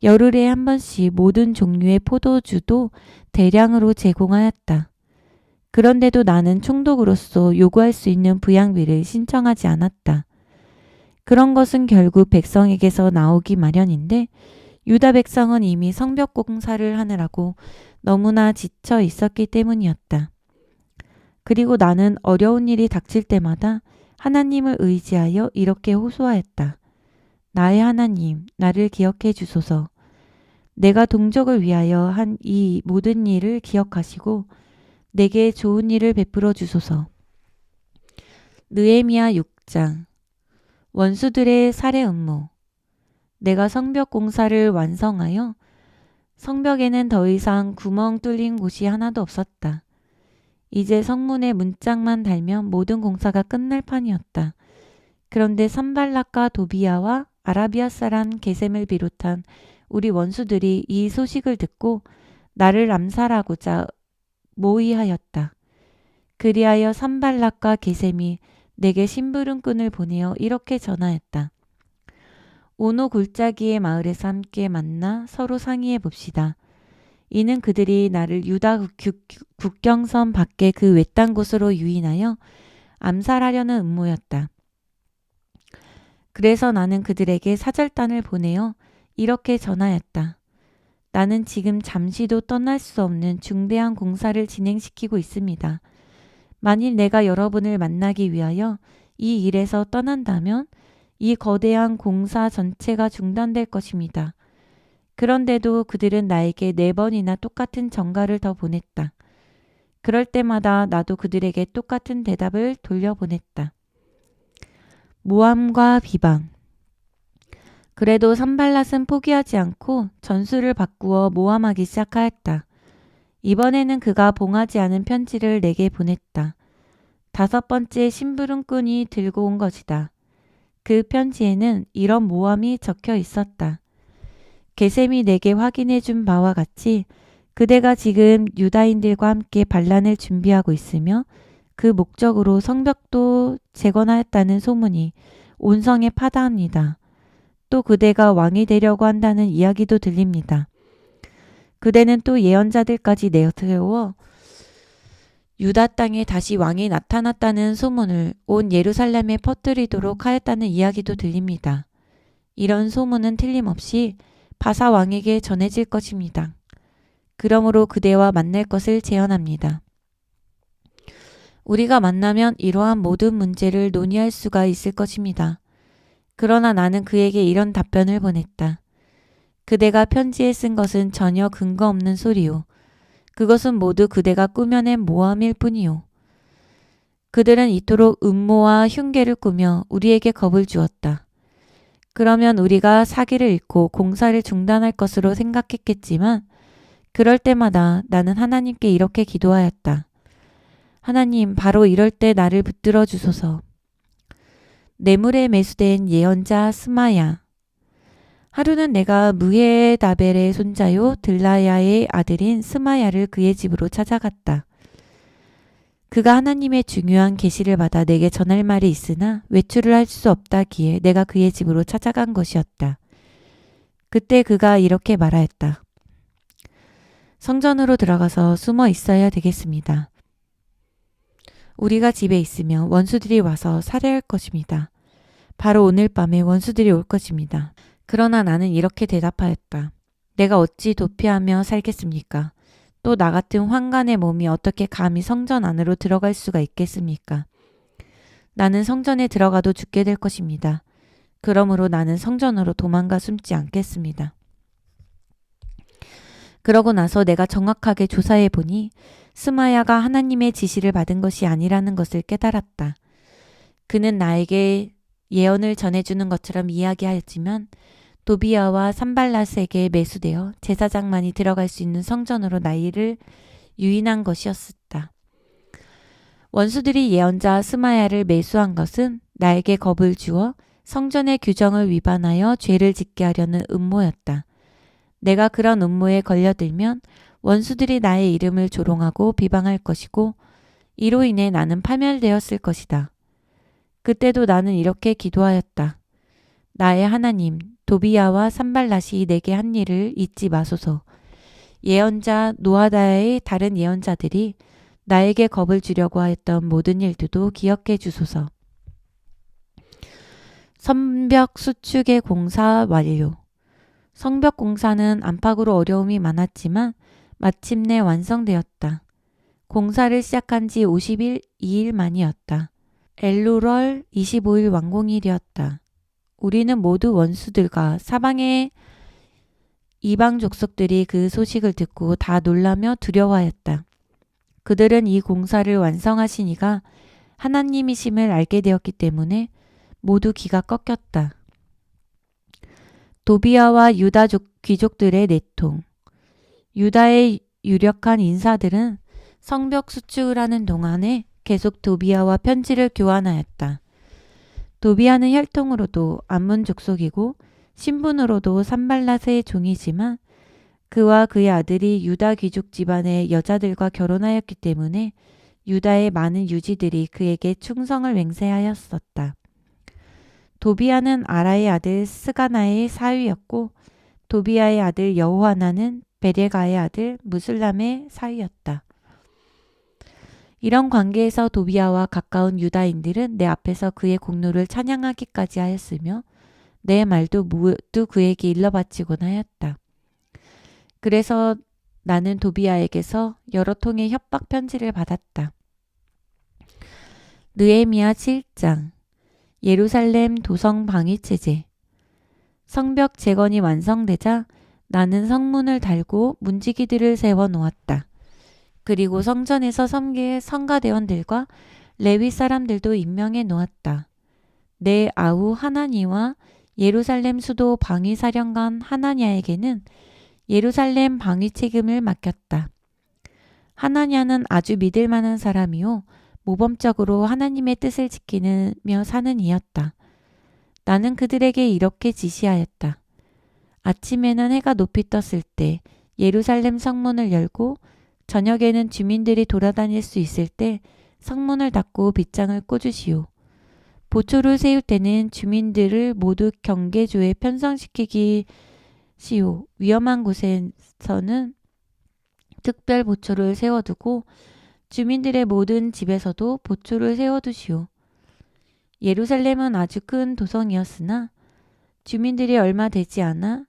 열흘에 한 번씩 모든 종류의 포도주도 대량으로 제공하였다. 그런데도 나는 총독으로서 요구할 수 있는 부양비를 신청하지 않았다. 그런 것은 결국 백성에게서 나오기 마련인데 유다 백성은 이미 성벽 공사를 하느라고 너무나 지쳐 있었기 때문이었다. 그리고 나는 어려운 일이 닥칠 때마다 하나님을 의지하여 이렇게 호소하였다. 나의 하나님, 나를 기억해 주소서. 내가 동족을 위하여 한 이 모든 일을 기억하시고 내게 좋은 일을 베풀어 주소서. 느헤미야 6장. 원수들의 살해 음모. 내가 성벽 공사를 완성하여 성벽에는 더 이상 구멍 뚫린 곳이 하나도 없었다. 이제 성문에 문짝만 달면 모든 공사가 끝날 판이었다. 그런데 산발락과 도비야와 아라비아 사람 게셈을 비롯한 우리 원수들이 이 소식을 듣고 나를 암살하고자 모의하였다. 그리하여 산발락과 게셈이 내게 심부름꾼을 보내어 이렇게 전하였다. 오노 골짜기의 마을에서 함께 만나 서로 상의해 봅시다. 이는 그들이 나를 유다 국경선 밖의 그 외딴 곳으로 유인하여 암살하려는 음모였다. 그래서 나는 그들에게 사절단을 보내어 이렇게 전하였다. 나는 지금 잠시도 떠날 수 없는 중대한 공사를 진행시키고 있습니다. 만일 내가 여러분을 만나기 위하여 이 일에서 떠난다면 이 거대한 공사 전체가 중단될 것입니다. 그런데도 그들은 나에게 4번이나 똑같은 전가를 더 보냈다. 그럴 때마다 나도 그들에게 똑같은 대답을 돌려보냈다. 모함과 비방. 그래도 산발랏은 포기하지 않고 전술을 바꾸어 모함하기 시작하였다. 이번에는 그가 봉하지 않은 편지를 내게 보냈다. 5번째 심부름꾼이 들고 온 것이다. 그 편지에는 이런 모함이 적혀 있었다. 게셈이 내게 확인해 준 바와 같이 그대가 지금 유다인들과 함께 반란을 준비하고 있으며 그 목적으로 성벽도 재건하였다는 소문이 온 성에 파다합니다. 또 그대가 왕이 되려고 한다는 이야기도 들립니다. 그대는 또 예언자들까지 내세워 유다 땅에 다시 왕이 나타났다는 소문을 온 예루살렘에 퍼뜨리도록 하였다는 이야기도 들립니다. 이런 소문은 틀림없이 바사 왕에게 전해질 것입니다. 그러므로 그대와 만날 것을 제안합니다. 우리가 만나면 이러한 모든 문제를 논의할 수가 있을 것입니다. 그러나 나는 그에게 이런 답변을 보냈다. 그대가 편지에 쓴 것은 전혀 근거 없는 소리요. 그것은 모두 그대가 꾸며낸 모함일 뿐이요. 그들은 이토록 음모와 흉계를 꾸며 우리에게 겁을 주었다. 그러면 우리가 사기를 잃고 공사를 중단할 것으로 생각했겠지만 그럴 때마다 나는 하나님께 이렇게 기도하였다. 하나님, 바로 이럴 때 나를 붙들어 주소서. 뇌물에 매수된 예언자 스마야. 하루는 내가 무헤다벨의 손자요 들라야의 아들인 스마야를 그의 집으로 찾아갔다. 그가 하나님의 중요한 계시를 받아 내게 전할 말이 있으나 외출을 할 수 없다기에 내가 그의 집으로 찾아간 것이었다. 그때 그가 이렇게 말하였다. 성전으로 들어가서 숨어 있어야 되겠습니다. 우리가 집에 있으면 원수들이 와서 살해할 것입니다. 바로 오늘 밤에 원수들이 올 것입니다. 그러나 나는 이렇게 대답하였다. 내가 어찌 도피하며 살겠습니까? 또 나 같은 환관의 몸이 어떻게 감히 성전 안으로 들어갈 수가 있겠습니까? 나는 성전에 들어가도 죽게 될 것입니다. 그러므로 나는 성전으로 도망가 숨지 않겠습니다. 그러고 나서 내가 정확하게 조사해 보니 스마야가 하나님의 지시를 받은 것이 아니라는 것을 깨달았다. 그는 나에게 예언을 전해주는 것처럼 이야기하였지만 도비아와 산발랏에게 매수되어 제사장만이 들어갈 수 있는 성전으로 나이를 유인한 것이었다. 원수들이 예언자 스마야를 매수한 것은 나에게 겁을 주어 성전의 규정을 위반하여 죄를 짓게 하려는 음모였다. 내가 그런 음모에 걸려들면 원수들이 나의 이름을 조롱하고 비방할 것이고 이로 인해 나는 파멸되었을 것이다. 그때도 나는 이렇게 기도하였다. 나의 하나님, 도비야와 산발랏이 내게 한 일을 잊지 마소서. 예언자 노아다의 다른 예언자들이 나에게 겁을 주려고 하였던 모든 일들도 기억해 주소서. 성벽 수축의 공사 완료. 성벽 공사는 안팎으로 어려움이 많았지만 마침내 완성되었다. 공사를 시작한 지 52일 만이었다. 엘루럴 25일 완공일이었다. 우리는 모두 원수들과 사방의 이방 족속들이 그 소식을 듣고 다 놀라며 두려워하였다. 그들은 이 공사를 완성하신 이가 하나님이심을 알게 되었기 때문에 모두 기가 꺾였다. 도비아와 유다 귀족들의 내통. 유다의 유력한 인사들은 성벽 수축을 하는 동안에 계속 도비아와 편지를 교환하였다. 도비아는 혈통으로도 암몬 족속이고 신분으로도 산발랏의 종이지만 그와 그의 아들이 유다 귀족 집안의 여자들과 결혼하였기 때문에 유다의 많은 유지들이 그에게 충성을 맹세하였었다. 도비아는 아라의 아들 스가나의 사위였고 도비아의 아들 여호하나는 베레가의 아들 무슬람의 사위였다. 이런 관계에서 도비아와 가까운 유다인들은 내 앞에서 그의 공로를 찬양하기까지 하였으며 내 말도 모두 그에게 일러바치곤 하였다. 그래서 나는 도비아에게서 여러 통의 협박 편지를 받았다. 느헤미야 7장. 예루살렘 도성 방위 체제. 성벽 재건이 완성되자 나는 성문을 달고 문지기들을 세워 놓았다. 그리고 성전에서 섬길 성가대원들과 레위 사람들도 임명해 놓았다. 내 아우 하나니와 예루살렘 수도 방위사령관 하나냐에게는 예루살렘 방위 책임을 맡겼다. 하나냐는 아주 믿을 만한 사람이요 모범적으로 하나님의 뜻을 지키며 사는 이였다. 나는 그들에게 이렇게 지시하였다. 아침에는 해가 높이 떴을 때 예루살렘 성문을 열고 저녁에는 주민들이 돌아다닐 수 있을 때 성문을 닫고 빗장을 꽂으시오. 보초를 세울 때는 주민들을 모두 경계조에 편성시키시오. 위험한 곳에서는 특별 보초를 세워두고 주민들의 모든 집에서도 보초를 세워두시오. 예루살렘은 아주 큰 도성이었으나 주민들이 얼마 되지 않아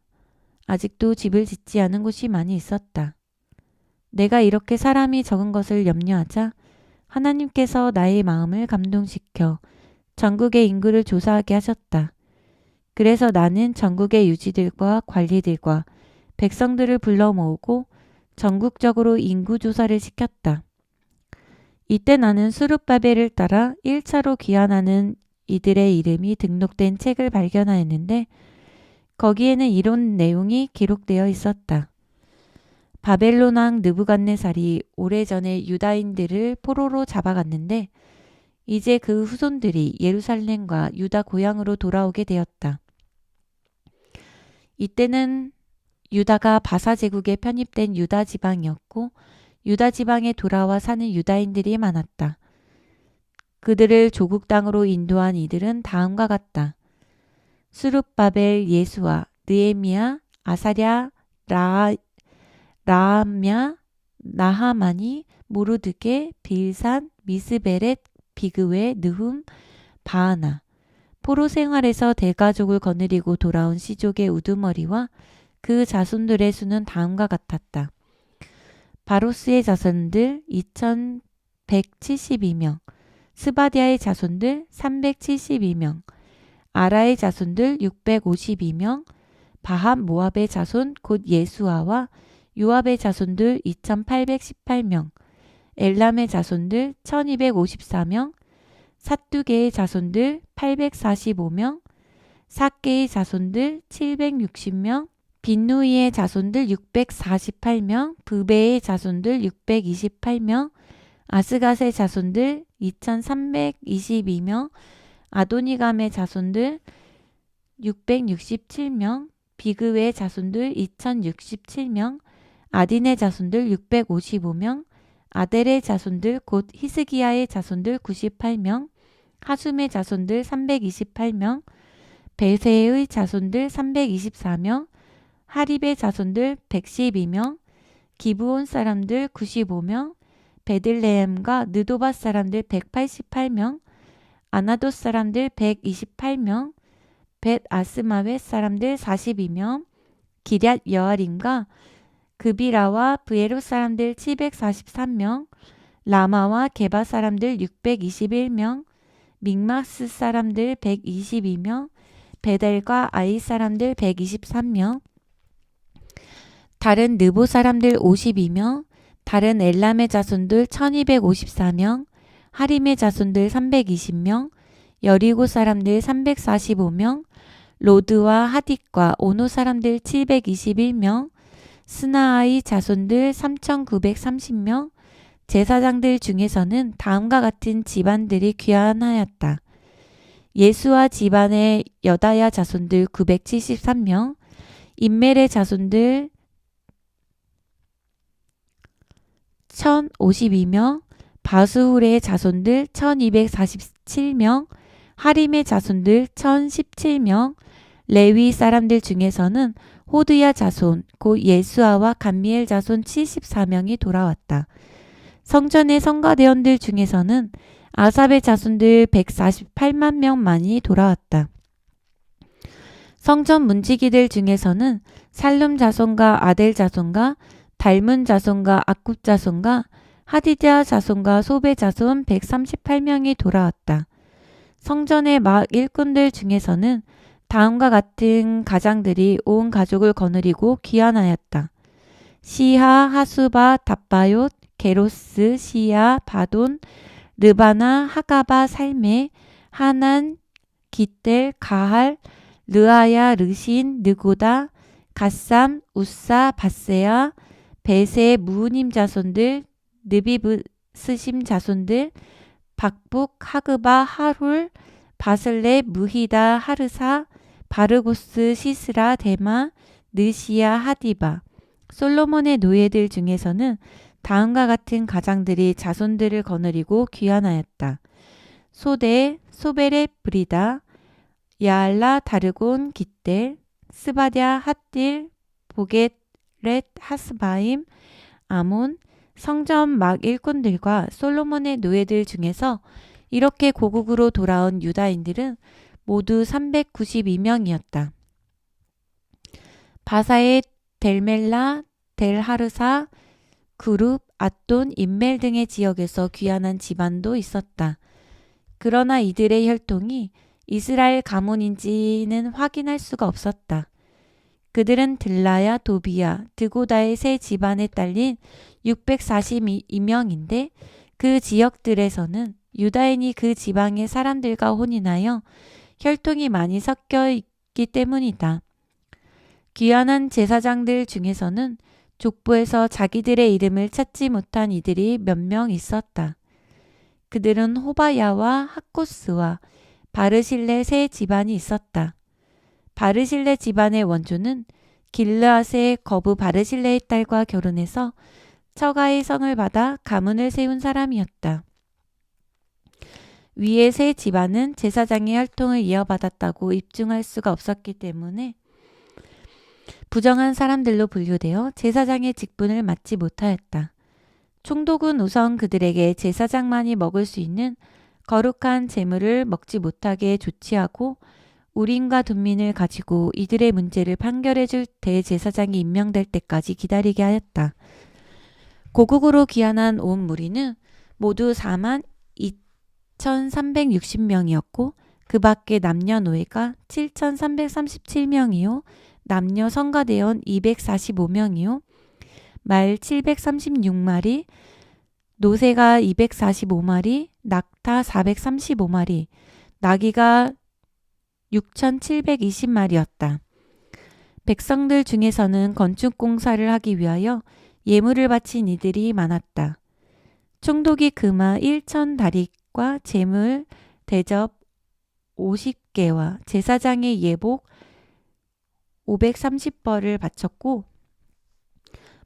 아직도 집을 짓지 않은 곳이 많이 있었다. 내가 이렇게 사람이 적은 것을 염려하자 하나님께서 나의 마음을 감동시켜 전국의 인구를 조사하게 하셨다. 그래서 나는 전국의 유지들과 관리들과 백성들을 불러 모으고 전국적으로 인구 조사를 시켰다. 이때 나는 수룹바벨을 따라 1차로 귀환하는 이들의 이름이 등록된 책을 발견하였는데 거기에는 이런 내용이 기록되어 있었다. 바벨론 왕 느부갓네살이 오래전에 유다인들을 포로로 잡아갔는데 이제 그 후손들이 예루살렘과 유다 고향으로 돌아오게 되었다. 이때는 유다가 바사 제국에 편입된 유다 지방이었고 유다 지방에 돌아와 사는 유다인들이 많았다. 그들을 조국 땅으로 인도한 이들은 다음과 같다. 수룹바벨, 예수와, 느헤미야, 아사랴, 라함야, 나하마니, 모르드게, 빌산, 미스베렛, 비그웨, 느훔, 바하나. 포로 생활에서 대가족을 거느리고 돌아온 시족의 우두머리와 그 자손들의 수는 다음과 같았다. 바로스의 자손들 2172명, 스바디아의 자손들 372명, 아라의 자손들 652명, 바합 모압의 자손 곧 예수아와 요압의 자손들 2818명, 엘람의 자손들 1254명, 삿두게의 자손들 845명, 삭게의 자손들 760명, 빈누이의 자손들 648명, 브베의 자손들 628명, 아스갓의 자손들 2322명, 아도니감의 자손들 667명, 비그웨의 자손들 2067명, 아딘의 자손들 655명, 아델의 자손들 곧 히스기야의 자손들 98명, 하숨의 자손들 328명, 베세의 자손들 324명, 하립의 자손들 112명, 기브온 사람들 95명, 베들레헴과 느도바 사람들 188명, 아나돗 사람들 128명, 벳 아스마웻 사람들 42명, 기럇 여아림과 그비라와 브에롯 사람들 743명, 라마와 게바 사람들 621명, 믹마스 사람들 122명, 베델과 아이 사람들 123명, 다른 느보 사람들 52명, 다른 엘람의 자손들 1254명, 하림의 자손들 320명, 여리고 사람들 345명, 로드와 하딕과 오노 사람들 721명, 스나아의 자손들 3930명, 제사장들 중에서는 다음과 같은 집안들이 귀환하였다. 예수와 집안의 여다야 자손들 973명, 임멜의 자손들 1052명, 바수훌의 자손들 1247명, 하림의 자손들 1017명, 레위 사람들 중에서는 호드야 자손 곧 예수아와 감미엘 자손 74명이 돌아왔다. 성전의 성가대원들 중에서는 아삽의 자손들 148만 명만이 돌아왔다. 성전 문지기들 중에서는 살룸 자손과 아델 자손과 달문 자손과 악굽 자손과 하디자 자손과 소베 자손 138명이 돌아왔다. 성전의 막 일꾼들 중에서는 다음과 같은 가장들이 온 가족을 거느리고 귀환하였다. 시하, 하수바, 답바옅, 게로스, 시야, 바돈, 르바나, 하가바, 살메, 하난, 기델, 가할, 르아야, 르신, 느고다, 갓삼, 우사, 바세야, 베세, 무우님 자손들, 느비브스심 자손들, 박북, 하그바, 하룰, 바슬레, 무히다, 하르사, 바르고스, 시스라, 데마, 느시아, 하디바. 솔로몬의 노예들 중에서는 다음과 같은 가장들이 자손들을 거느리고 귀환하였다. 소데, 소베레, 브리다, 야알라, 다르곤, 깃델, 스바랴, 핫딜, 보겟렛, 하스바임, 아몬, 성전 막 일꾼들과 솔로몬의 노예들 중에서 이렇게 고국으로 돌아온 유다인들은 모두 392명이었다. 바사의 델멜라, 델하르사, 그룹, 앗돈, 인멜 등의 지역에서 귀환한 집안도 있었다. 그러나 이들의 혈통이 이스라엘 가문인지는 확인할 수가 없었다. 그들은 들라야, 도비야, 드고다의 세 집안에 딸린 642명인데 그 지역들에서는 유다인이 그 지방의 사람들과 혼인하여 혈통이 많이 섞여 있기 때문이다. 귀환한 제사장들 중에서는 족보에서 자기들의 이름을 찾지 못한 이들이 몇 명 있었다. 그들은 호바야와 학코스와 바르실레 세 집안이 있었다. 바르실레 집안의 원조는 길르앗의 거부 바르실레의 딸과 결혼해서 처가의 성을 받아 가문을 세운 사람이었다. 위의 세 집안은 제사장의 혈통을 이어받았다고 입증할 수가 없었기 때문에 부정한 사람들로 분류되어 제사장의 직분을 맡지 못하였다. 총독은 우선 그들에게 제사장만이 먹을 수 있는 거룩한 제물을 먹지 못하게 조치하고 우림과 둠민을 가지고 이들의 문제를 판결해줄 대제사장이 임명될 때까지 기다리게 하였다. 고국으로 귀환한 온 무리는 모두 42,360명이었고 그 밖에 남녀노예가 7,337명이요 남녀 성가대원 245명이요 말 736마리, 노새가 245마리, 낙타 435마리, 나귀가 6,720마리였다. 백성들 중에서는 건축공사를 하기 위하여 예물을 바친 이들이 많았다. 총독이 금화 1,000다리과 제물, 대접 50개와 제사장의 예복 530벌을 바쳤고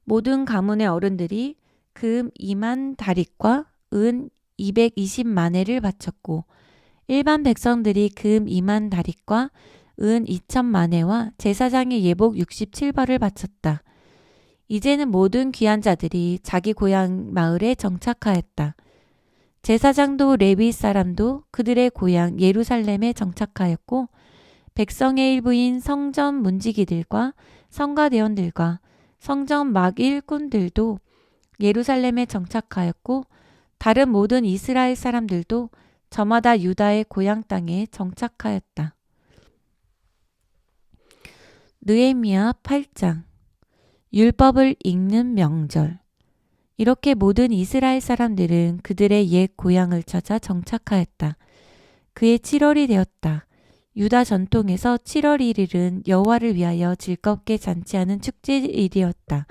모든 가문의 어른들이 금 2만 다리과 은 220만회를 바쳤고 일반 백성들이 금 2만 다리과 은 2천만회와 제사장의 예복 67벌을 바쳤다. 이제는 모든 귀환자들이 자기 고향 마을에 정착하였다. 제사장도 레위 사람도 그들의 고향 예루살렘에 정착하였고 백성의 일부인 성전 문지기들과 성가대원들과 성전 막 일꾼들도 예루살렘에 정착하였고 다른 모든 이스라엘 사람들도 저마다 유다의 고향 땅에 정착하였다. 느헤미야 8장 율법을 읽는 명절. 이렇게 모든 이스라엘 사람들은 그들의 옛 고향을 찾아 정착하였다. 그해 7월이 되었다. 유다 전통에서 7월 1일은 여호와를 위하여 즐겁게 잔치하는 축제일이었다.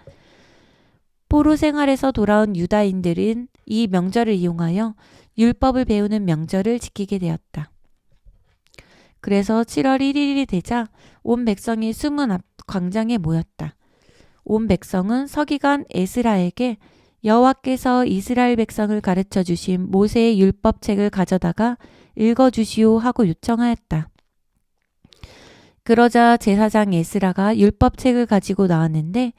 포로 생활에서 돌아온 유다인들은 이 명절을 이용하여 율법을 배우는 명절을 지키게 되었다. 그래서 7월 1일이 되자 온 백성이 수문 앞 광장에 모였다. 온 백성은 서기관 에스라에게 여호와께서 이스라엘 백성을 가르쳐 주신 모세의 율법책을 가져다가 읽어주시오 하고 요청하였다. 그러자 제사장 에스라가 율법책을 가지고 나왔는데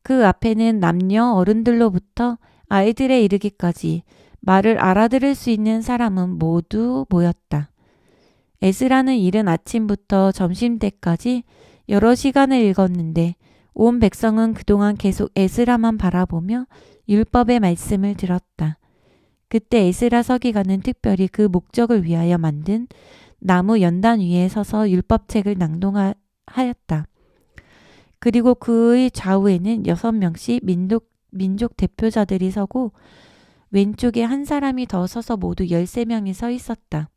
그 앞에는 남녀 어른들로부터 아이들에 이르기까지 말을 알아들을 수 있는 사람은 모두 모였다. 에스라는 이른 아침부터 점심때까지 여러 시간을 읽었는데 온 백성은 그동안 계속 에스라만 바라보며 율법의 말씀을 들었다. 그때 에스라 서기관은 특별히 그 목적을 위하여 만든 나무 연단 위에 서서 율법책을 낭독하였다. 그리고 그의 좌우에는 6명씩 민족 대표자들이 서고 왼쪽에 한 사람이 더 서서 모두 13명이 서 있었다.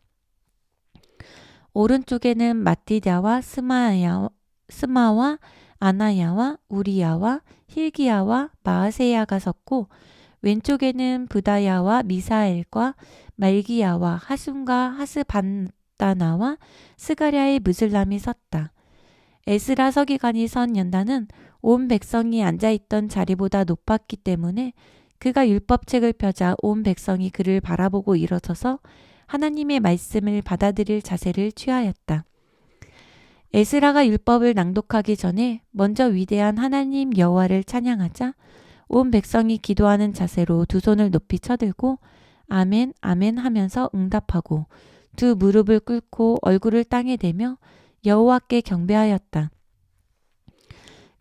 오른쪽에는 마띠다와 스마와 아나야와 우리야와 힐기야와 마아세야가 섰고 왼쪽에는 부다야와 미사엘과 말기야와 하순과 하스반나가 엽다나와 스가랴의 무슬람이 섰다. 에스라 서기관이 선 연단은 온 백성이 앉아있던 자리보다 높았기 때문에 그가 율법책을 펴자 온 백성이 그를 바라보고 일어서서 하나님의 말씀을 받아들일 자세를 취하였다. 에스라가 율법을 낭독하기 전에 먼저 위대한 하나님 여호와를 찬양하자 온 백성이 기도하는 자세로 두 손을 높이 쳐들고 아멘 아멘 하면서 응답하고 두 무릎을 꿇고 얼굴을 땅에 대며 여호와께 경배하였다.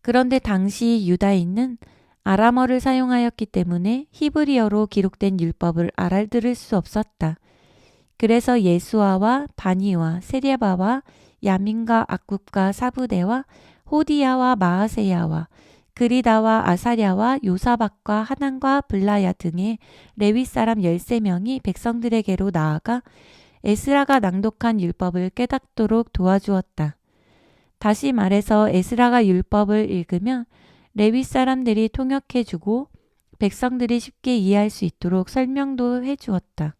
그런데 당시 유다인은 아람어를 사용하였기 때문에 히브리어로 기록된 율법을 알아들을 수 없었다. 그래서 예수아와 바니와 세레바와 야민과 악굽과 사부대와 호디야와 마아세야와 그리다와 아사랴와 요사박과 하난과 블라야 등의 레위 사람 13명이 백성들에게로 나아가 에스라가 낭독한 율법을 깨닫도록 도와주었다. 다시 말해서 에스라가 율법을 읽으면 레위 사람들이 통역해주고 백성들이 쉽게 이해할 수 있도록 설명도 해주었다.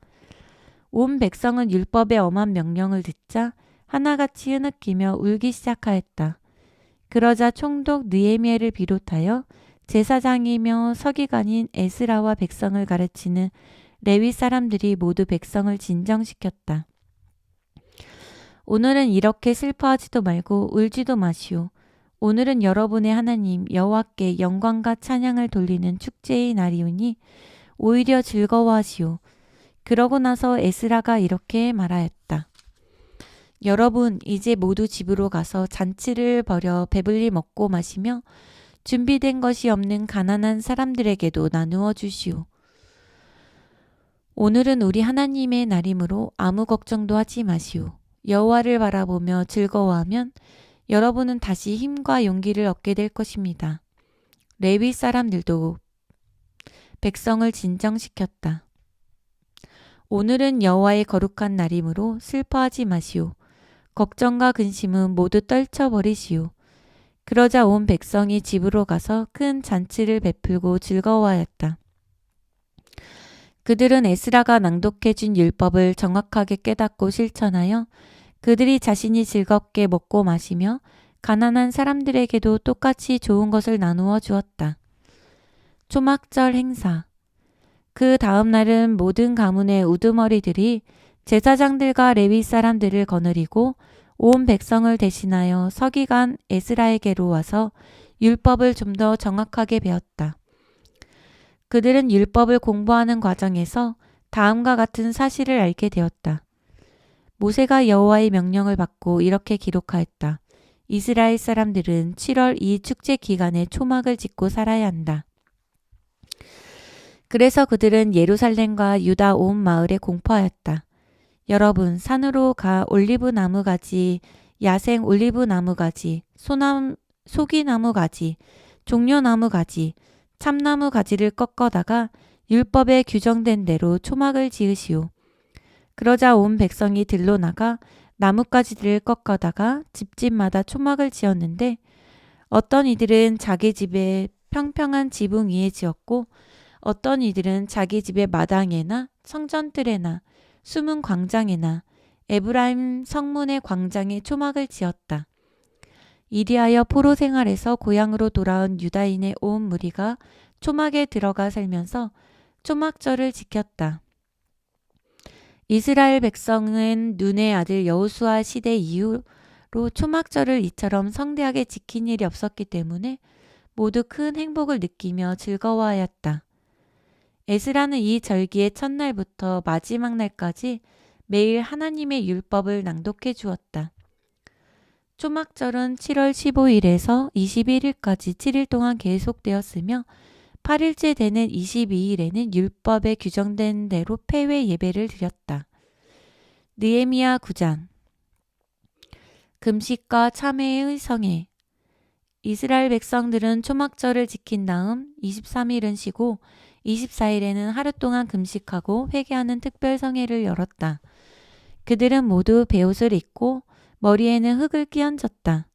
온 백성은 율법의 엄한 명령을 듣자 하나같이 흐느끼며 울기 시작하였다. 그러자 총독 느헤미야를 비롯하여 제사장이며 서기관인 에스라와 백성을 가르치는 레위 사람들이 모두 백성을 진정시켰다. 오늘은 이렇게 슬퍼하지도 말고 울지도 마시오. 오늘은 여러분의 하나님 여호와께 영광과 찬양을 돌리는 축제의 날이오니 오히려 즐거워하시오. 그러고 나서 에스라가 이렇게 말하였다. 여러분 이제 모두 집으로 가서 잔치를 벌여 배불리 먹고 마시며 준비된 것이 없는 가난한 사람들에게도 나누어 주시오. 오늘은 우리 하나님의 날이므로 아무 걱정도 하지 마시오. 여호와를 바라보며 즐거워하면 여러분은 다시 힘과 용기를 얻게 될 것입니다. 레위 사람들도 백성을 진정시켰다. 오늘은 여호와의 거룩한 날이므로 슬퍼하지 마시오. 걱정과 근심은 모두 떨쳐버리시오. 그러자 온 백성이 집으로 가서 큰 잔치를 베풀고 즐거워하였다. 그들은 에스라가 낭독해준 율법을 정확하게 깨닫고 실천하여 그들이 자신이 즐겁게 먹고 마시며 가난한 사람들에게도 똑같이 좋은 것을 나누어 주었다. 초막절 행사. 그 다음 날은 모든 가문의 우두머리들이 제사장들과 레위 사람들을 거느리고 온 백성을 대신하여 서기관 에스라에게로 와서 율법을 좀 더 정확하게 배웠다. 그들은 율법을 공부하는 과정에서 다음과 같은 사실을 알게 되었다. 모세가 여호와의 명령을 받고 이렇게 기록하였다. 이스라엘 사람들은 7월 이 축제 기간에 초막을 짓고 살아야 한다. 그래서 그들은 예루살렘과 유다 온 마을에 공포하였다. 여러분 산으로 가 올리브 나무 가지, 야생 올리브 나무 가지, 소기나무 가지, 종려나무 가지, 참나무 가지를 꺾어다가 율법에 규정된 대로 초막을 지으시오. 그러자 온 백성이 들로 나가 나뭇가지들을 꺾어다가 집집마다 초막을 지었는데 어떤 이들은 자기 집에 평평한 지붕 위에 지었고 어떤 이들은 자기 집의 마당에나 성전뜰에나 숨은 광장에나 에브라임 성문의 광장에 초막을 지었다. 이리하여 포로 생활에서 고향으로 돌아온 유다인의 온 무리가 초막에 들어가 살면서 초막절을 지켰다. 이스라엘 백성은 눈의 아들 여호수아 시대 이후로 초막절을 이처럼 성대하게 지킨 일이 없었기 때문에 모두 큰 행복을 느끼며 즐거워하였다. 에스라는 이 절기의 첫날부터 마지막 날까지 매일 하나님의 율법을 낭독해 주었다. 초막절은 7월 15일에서 21일까지 7일 동안 계속되었으며 8일째 되는 22일에는 율법에 규정된 대로 폐회 예배를 드렸다. 느헤미야 9장. 금식과 참회의 성회. 이스라엘 백성들은 초막절을 지킨 다음 23일은 쉬고 24일에는 하루 동안 금식하고 회개하는 특별 성회를 열었다. 그들은 모두 베옷을 입고 머리에는 흙을 끼얹었다.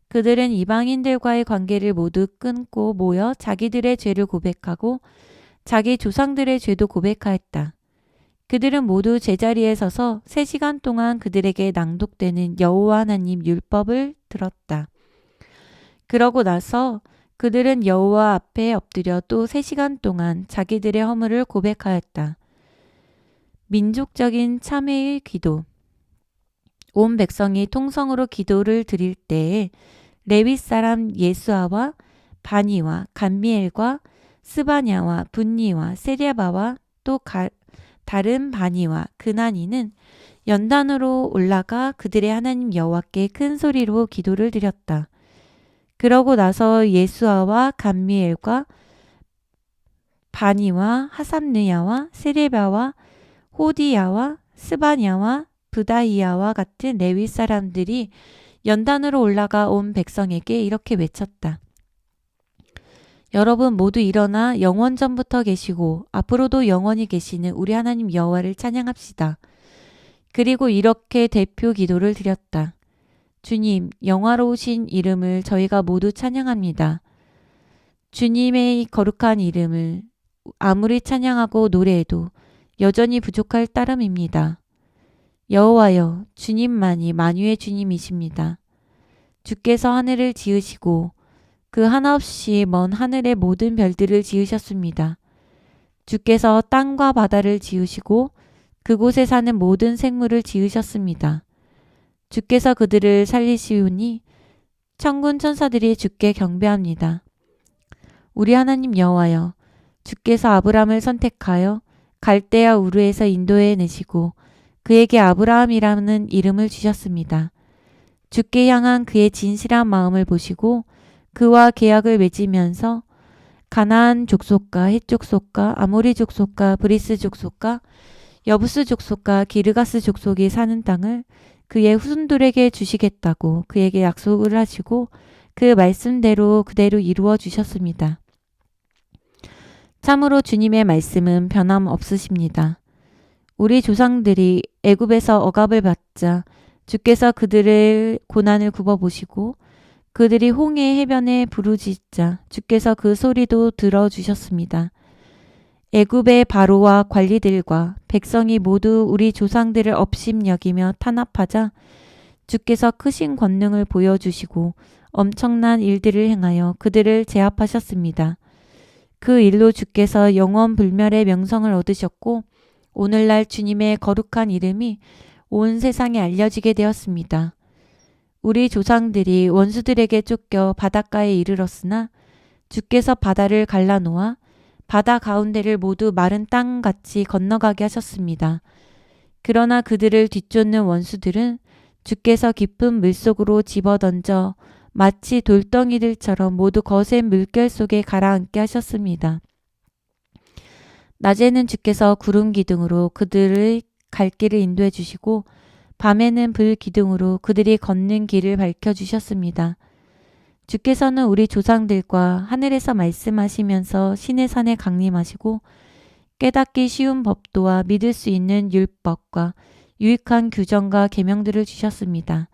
그들은 이방인들과의 관계를 모두 끊고 모여 자기들의 죄를 고백하고 자기 조상들의 죄도 고백하였다. 그들은 모두 제자리에 서서 3시간 동안 그들에게 낭독되는 여호와 하나님 율법을 들었다. 그러고 나서 그들은 여호와 앞에 엎드려 또 3시간 동안 자기들의 허물을 고백하였다. 민족적인 참회의 기도. 온 백성이 통성으로 기도를 드릴 때에 레위 사람 예수아와 바니와 감미엘과 스바냐와 분니와 세레바와 또 다른 바니와 그나니는 연단으로 올라가 그들의 하나님 여호와께 큰 소리로 기도를 드렸다. 그러고 나서 예수아와 감미엘과 바니와 하삼느야와 세레바와 호디야와 스바냐와 브다이야와 같은 레위 사람들이 연단으로 올라가 온 백성에게 이렇게 외쳤다. 여러분 모두 일어나 영원전부터 계시고 앞으로도 영원히 계시는 우리 하나님 여호와를 찬양합시다. 그리고 이렇게 대표 기도를 드렸다. 주님, 영화로우신 이름을 저희가 모두 찬양합니다. 주님의 거룩한 이름을 아무리 찬양하고 노래해도 여전히 부족할 따름입니다. 여호와여, 주님만이 만유의 주님이십니다. 주께서 하늘을 지으시고 그 하나없이 먼 하늘의 모든 별들을 지으셨습니다. 주께서 땅과 바다를 지으시고 그곳에 사는 모든 생물을 지으셨습니다. 주께서 그들을 살리시오니 천군 천사들이 주께 경배합니다. 우리 하나님 여호와여, 주께서 아브람을 선택하여 갈대아 우르에서 인도해 내시고 그에게 아브라함이라는 이름을 주셨습니다. 주께 향한 그의 진실한 마음을 보시고 그와 계약을 맺으면서 가나안 족속과 헷 족속과 아모리 족속과 브리스 족속과 여부스 족속과 기르가스 족속이 사는 땅을 그의 후손들에게 주시겠다고 그에게 약속을 하시고 그 말씀대로 그대로 이루어 주셨습니다. 참으로 주님의 말씀은 변함없으십니다. 우리 조상들이 애굽에서 억압을 받자 주께서 그들의 고난을 굽어보시고 그들이 홍해 해변에 부르짖자 주께서 그 소리도 들어주셨습니다. 애굽의 바로와 관리들과 백성이 모두 우리 조상들을 업심여기며 탄압하자 주께서 크신 권능을 보여주시고 엄청난 일들을 행하여 그들을 제압하셨습니다. 그 일로 주께서 영원불멸의 명성을 얻으셨고 오늘날 주님의 거룩한 이름이 온 세상에 알려지게 되었습니다. 우리 조상들이 원수들에게 쫓겨 바닷가에 이르렀으나 주께서 바다를 갈라놓아 바다 가운데를 모두 마른 땅같이 건너가게 하셨습니다. 그러나 그들을 뒤쫓는 원수들은 주께서 깊은 물속으로 집어던져 마치 돌덩이들처럼 모두 거센 물결 속에 가라앉게 하셨습니다. 낮에는 주께서 구름 기둥으로 그들의 갈 길을 인도해 주시고 밤에는 불 기둥으로 그들이 걷는 길을 밝혀주셨습니다. 주께서는 우리 조상들과 하늘에서 말씀하시면서 신의 산에 강림하시고 깨닫기 쉬운 법도와 믿을 수 있는 율법과 유익한 규정과 계명들을 주셨습니다.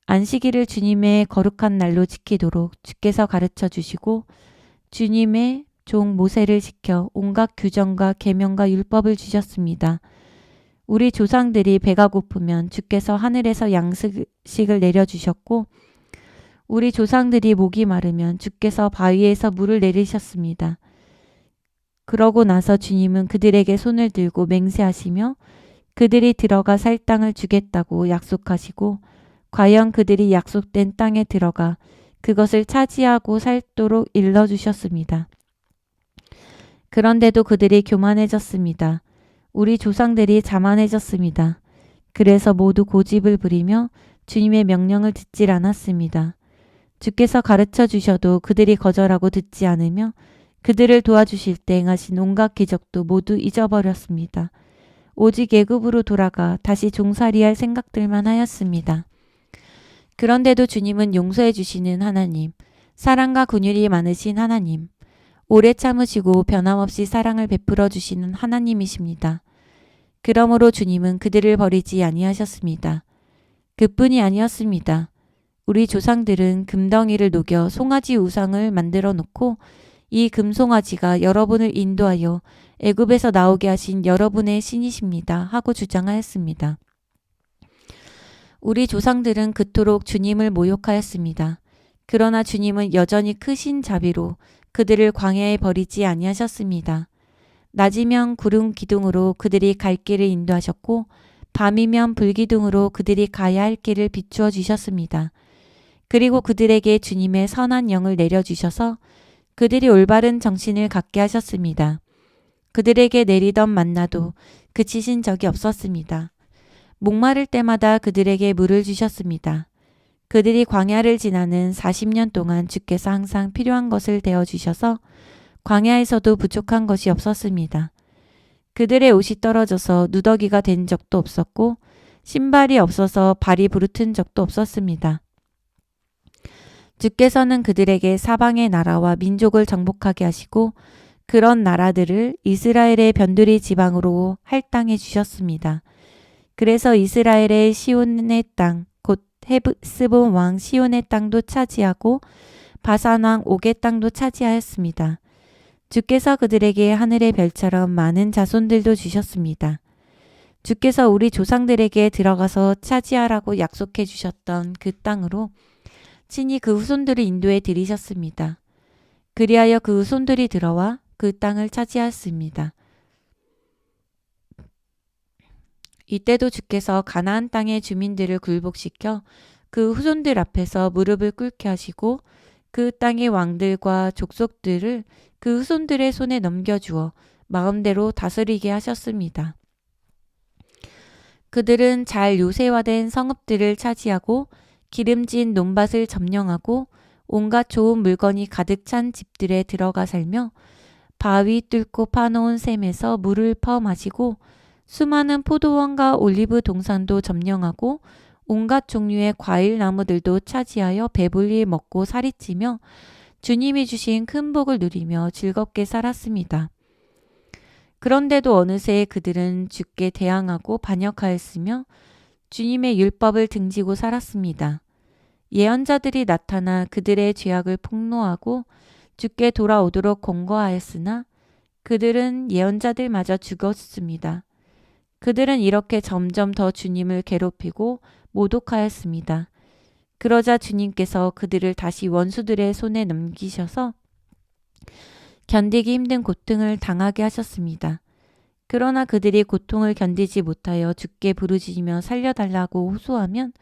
안식일을 주님의 거룩한 날로 지키도록 주께서 가르쳐 주시고 주님의 종 모세를 지켜 온갖 규정과 계명과 율법을 주셨습니다. 우리 조상들이 배가 고프면 주께서 하늘에서 양식을 내려주셨고 우리 조상들이 목이 마르면 주께서 바위에서 물을 내리셨습니다. 그러고 나서 주님은 그들에게 손을 들고 맹세하시며 그들이 들어가 살 땅을 주겠다고 약속하시고 과연 그들이 약속된 땅에 들어가 그것을 차지하고 살도록 일러주셨습니다. 그런데도 그들이 교만해졌습니다. 우리 조상들이 자만해졌습니다. 그래서 모두 고집을 부리며 주님의 명령을 듣질 않았습니다. 주께서 가르쳐 주셔도 그들이 거절하고 듣지 않으며 그들을 도와주실 때 행하신 온갖 기적도 모두 잊어버렸습니다. 오직 애굽으로 돌아가 다시 종살이할 생각들만 하였습니다. 그런데도 주님은 용서해 주시는 하나님, 사랑과 긍휼이 많으신 하나님, 오래 참으시고 변함없이 사랑을 베풀어 주시는 하나님이십니다. 그러므로 주님은 그들을 버리지 아니하셨습니다. 그뿐이 아니었습니다. 우리 조상들은 금덩이를 녹여 송아지 우상을 만들어 놓고 이 금송아지가 여러분을 인도하여 애굽에서 나오게 하신 여러분의 신이십니다. 하고 주장하였습니다. 우리 조상들은 그토록 주님을 모욕하였습니다. 그러나 주님은 여전히 크신 자비로 그들을 광야에 버리지 아니하셨습니다. 낮이면 구름 기둥으로 그들이 갈 길을 인도하셨고 밤이면 불기둥으로 그들이 가야 할 길을 비추어 주셨습니다. 그리고 그들에게 주님의 선한 영을 내려주셔서 그들이 올바른 정신을 갖게 하셨습니다. 그들에게 내리던 만나도 그치신 적이 없었습니다. 목마를 때마다 그들에게 물을 주셨습니다. 그들이 광야를 지나는 40년 동안 주께서 항상 필요한 것을 대어주셔서 광야에서도 부족한 것이 없었습니다. 그들의 옷이 떨어져서 누더기가 된 적도 없었고 신발이 없어서 발이 부르튼 적도 없었습니다. 주께서는 그들에게 사방의 나라와 민족을 정복하게 하시고 그런 나라들을 이스라엘의 변두리 지방으로 할당해 주셨습니다. 그래서 이스라엘의 시온의 땅, 곧 헤스본 왕 시온의 땅도 차지하고 바산 왕 옥의 땅도 차지하였습니다. 주께서 그들에게 하늘의 별처럼 많은 자손들도 주셨습니다. 주께서 우리 조상들에게 들어가서 차지하라고 약속해 주셨던 그 땅으로 친히 그 후손들을 인도해 들이셨습니다. 그리하여 그 후손들이 들어와 그 땅을 차지하였습니다. 이때도 주께서 가나안 땅의 주민들을 굴복시켜 그 후손들 앞에서 무릎을 꿇게 하시고 그 땅의 왕들과 족속들을 그 후손들의 손에 넘겨주어 마음대로 다스리게 하셨습니다. 그들은 잘 요새화된 성읍들을 차지하고 기름진 논밭을 점령하고 온갖 좋은 물건이 가득 찬 집들에 들어가 살며 바위 뚫고 파놓은 샘에서 물을 퍼 마시고 수많은 포도원과 올리브 동산도 점령하고 온갖 종류의 과일 나무들도 차지하여 배불리 먹고 살이 찌며 주님이 주신 큰 복을 누리며 즐겁게 살았습니다. 그런데도 어느새 그들은 주께 대항하고 반역하였으며 주님의 율법을 등지고 살았습니다. 예언자들이 나타나 그들의 죄악을 폭로하고 주께 돌아오도록 권고하였으나 그들은 예언자들마저 죽었습니다. 그들은 이렇게 점점 더 주님을 괴롭히고 모독하였습니다. 그러자 주님께서 그들을 다시 원수들의 손에 넘기셔서 견디기 힘든 고통을 당하게 하셨습니다. 그러나 그들이 고통을 견디지 못하여 주께 부르짖으며 살려달라고 호소하면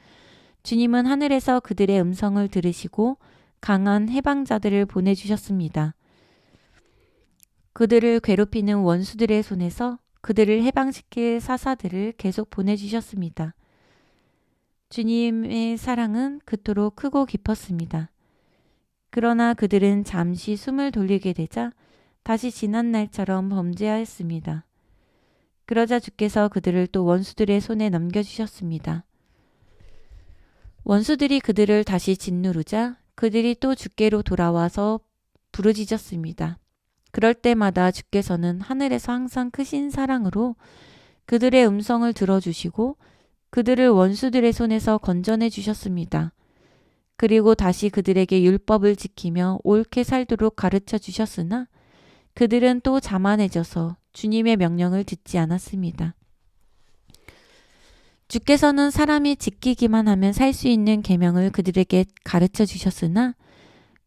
주님은 하늘에서 그들의 음성을 들으시고 강한 해방자들을 보내주셨습니다. 그들을 괴롭히는 원수들의 손에서 그들을 해방시킬 사사들을 계속 보내주셨습니다. 주님의 사랑은 그토록 크고 깊었습니다. 그러나 그들은 잠시 숨을 돌리게 되자 다시 지난 날처럼 범죄하였습니다. 그러자 주께서 그들을 또 원수들의 손에 넘겨주셨습니다. 원수들이 그들을 다시 짓누르자 그들이 또 주께로 돌아와서 부르짖었습니다. 그럴 때마다 주께서는 하늘에서 항상 크신 사랑으로 그들의 음성을 들어주시고 그들을 원수들의 손에서 건져내 주셨습니다. 그리고 다시 그들에게 율법을 지키며 옳게 살도록 가르쳐 주셨으나 그들은 또 자만해져서 주님의 명령을 듣지 않았습니다. 주께서는 사람이 지키기만 하면 살 수 있는 계명을 그들에게 가르쳐 주셨으나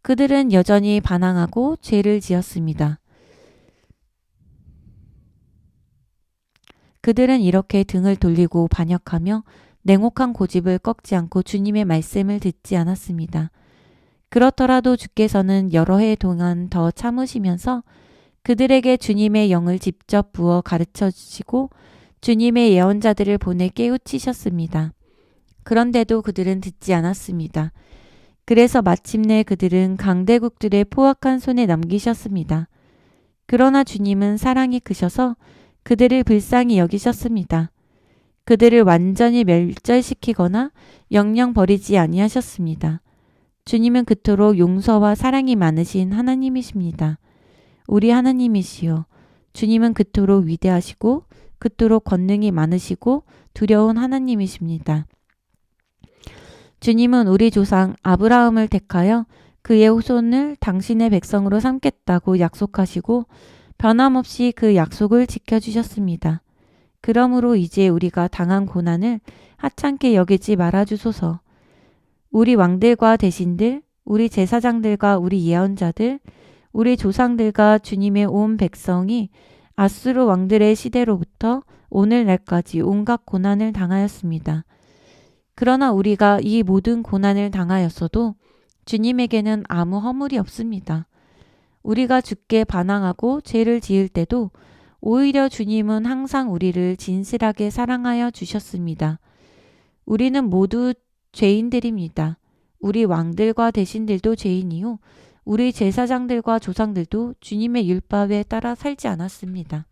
그들은 여전히 반항하고 죄를 지었습니다. 그들은 이렇게 등을 돌리고 반역하며 냉혹한 고집을 꺾지 않고 주님의 말씀을 듣지 않았습니다. 그렇더라도 주께서는 여러 해 동안 더 참으시면서 그들에게 주님의 영을 직접 부어 가르쳐 주시고 주님의 예언자들을 보내 깨우치셨습니다. 그런데도 그들은 듣지 않았습니다. 그래서 마침내 그들은 강대국들의 포악한 손에 넘기셨습니다. 그러나 주님은 사랑이 크셔서 그들을 불쌍히 여기셨습니다. 그들을 완전히 멸절시키거나 영영 버리지 아니하셨습니다. 주님은 그토록 용서와 사랑이 많으신 하나님이십니다. 우리 하나님이시여, 주님은 그토록 위대하시고 그토록 권능이 많으시고 두려운 하나님이십니다. 주님은 우리 조상 아브라함을 택하여 그의 후손을 당신의 백성으로 삼겠다고 약속하시고 변함없이 그 약속을 지켜주셨습니다. 그러므로 이제 우리가 당한 고난을 하찮게 여기지 말아주소서. 우리 왕들과 대신들, 우리 제사장들과 우리 예언자들, 우리 조상들과 주님의 온 백성이 아수르 왕들의 시대로부터 오늘날까지 온갖 고난을 당하였습니다. 그러나 우리가 이 모든 고난을 당하였어도 주님에게는 아무 허물이 없습니다. 우리가 주께 반항하고 죄를 지을 때도 오히려 주님은 항상 우리를 진실하게 사랑하여 주셨습니다. 우리는 모두 죄인들입니다. 우리 왕들과 대신들도 죄인이요. 우리 제사장들과 조상들도 주님의 율법에 따라 살지 않았습니다.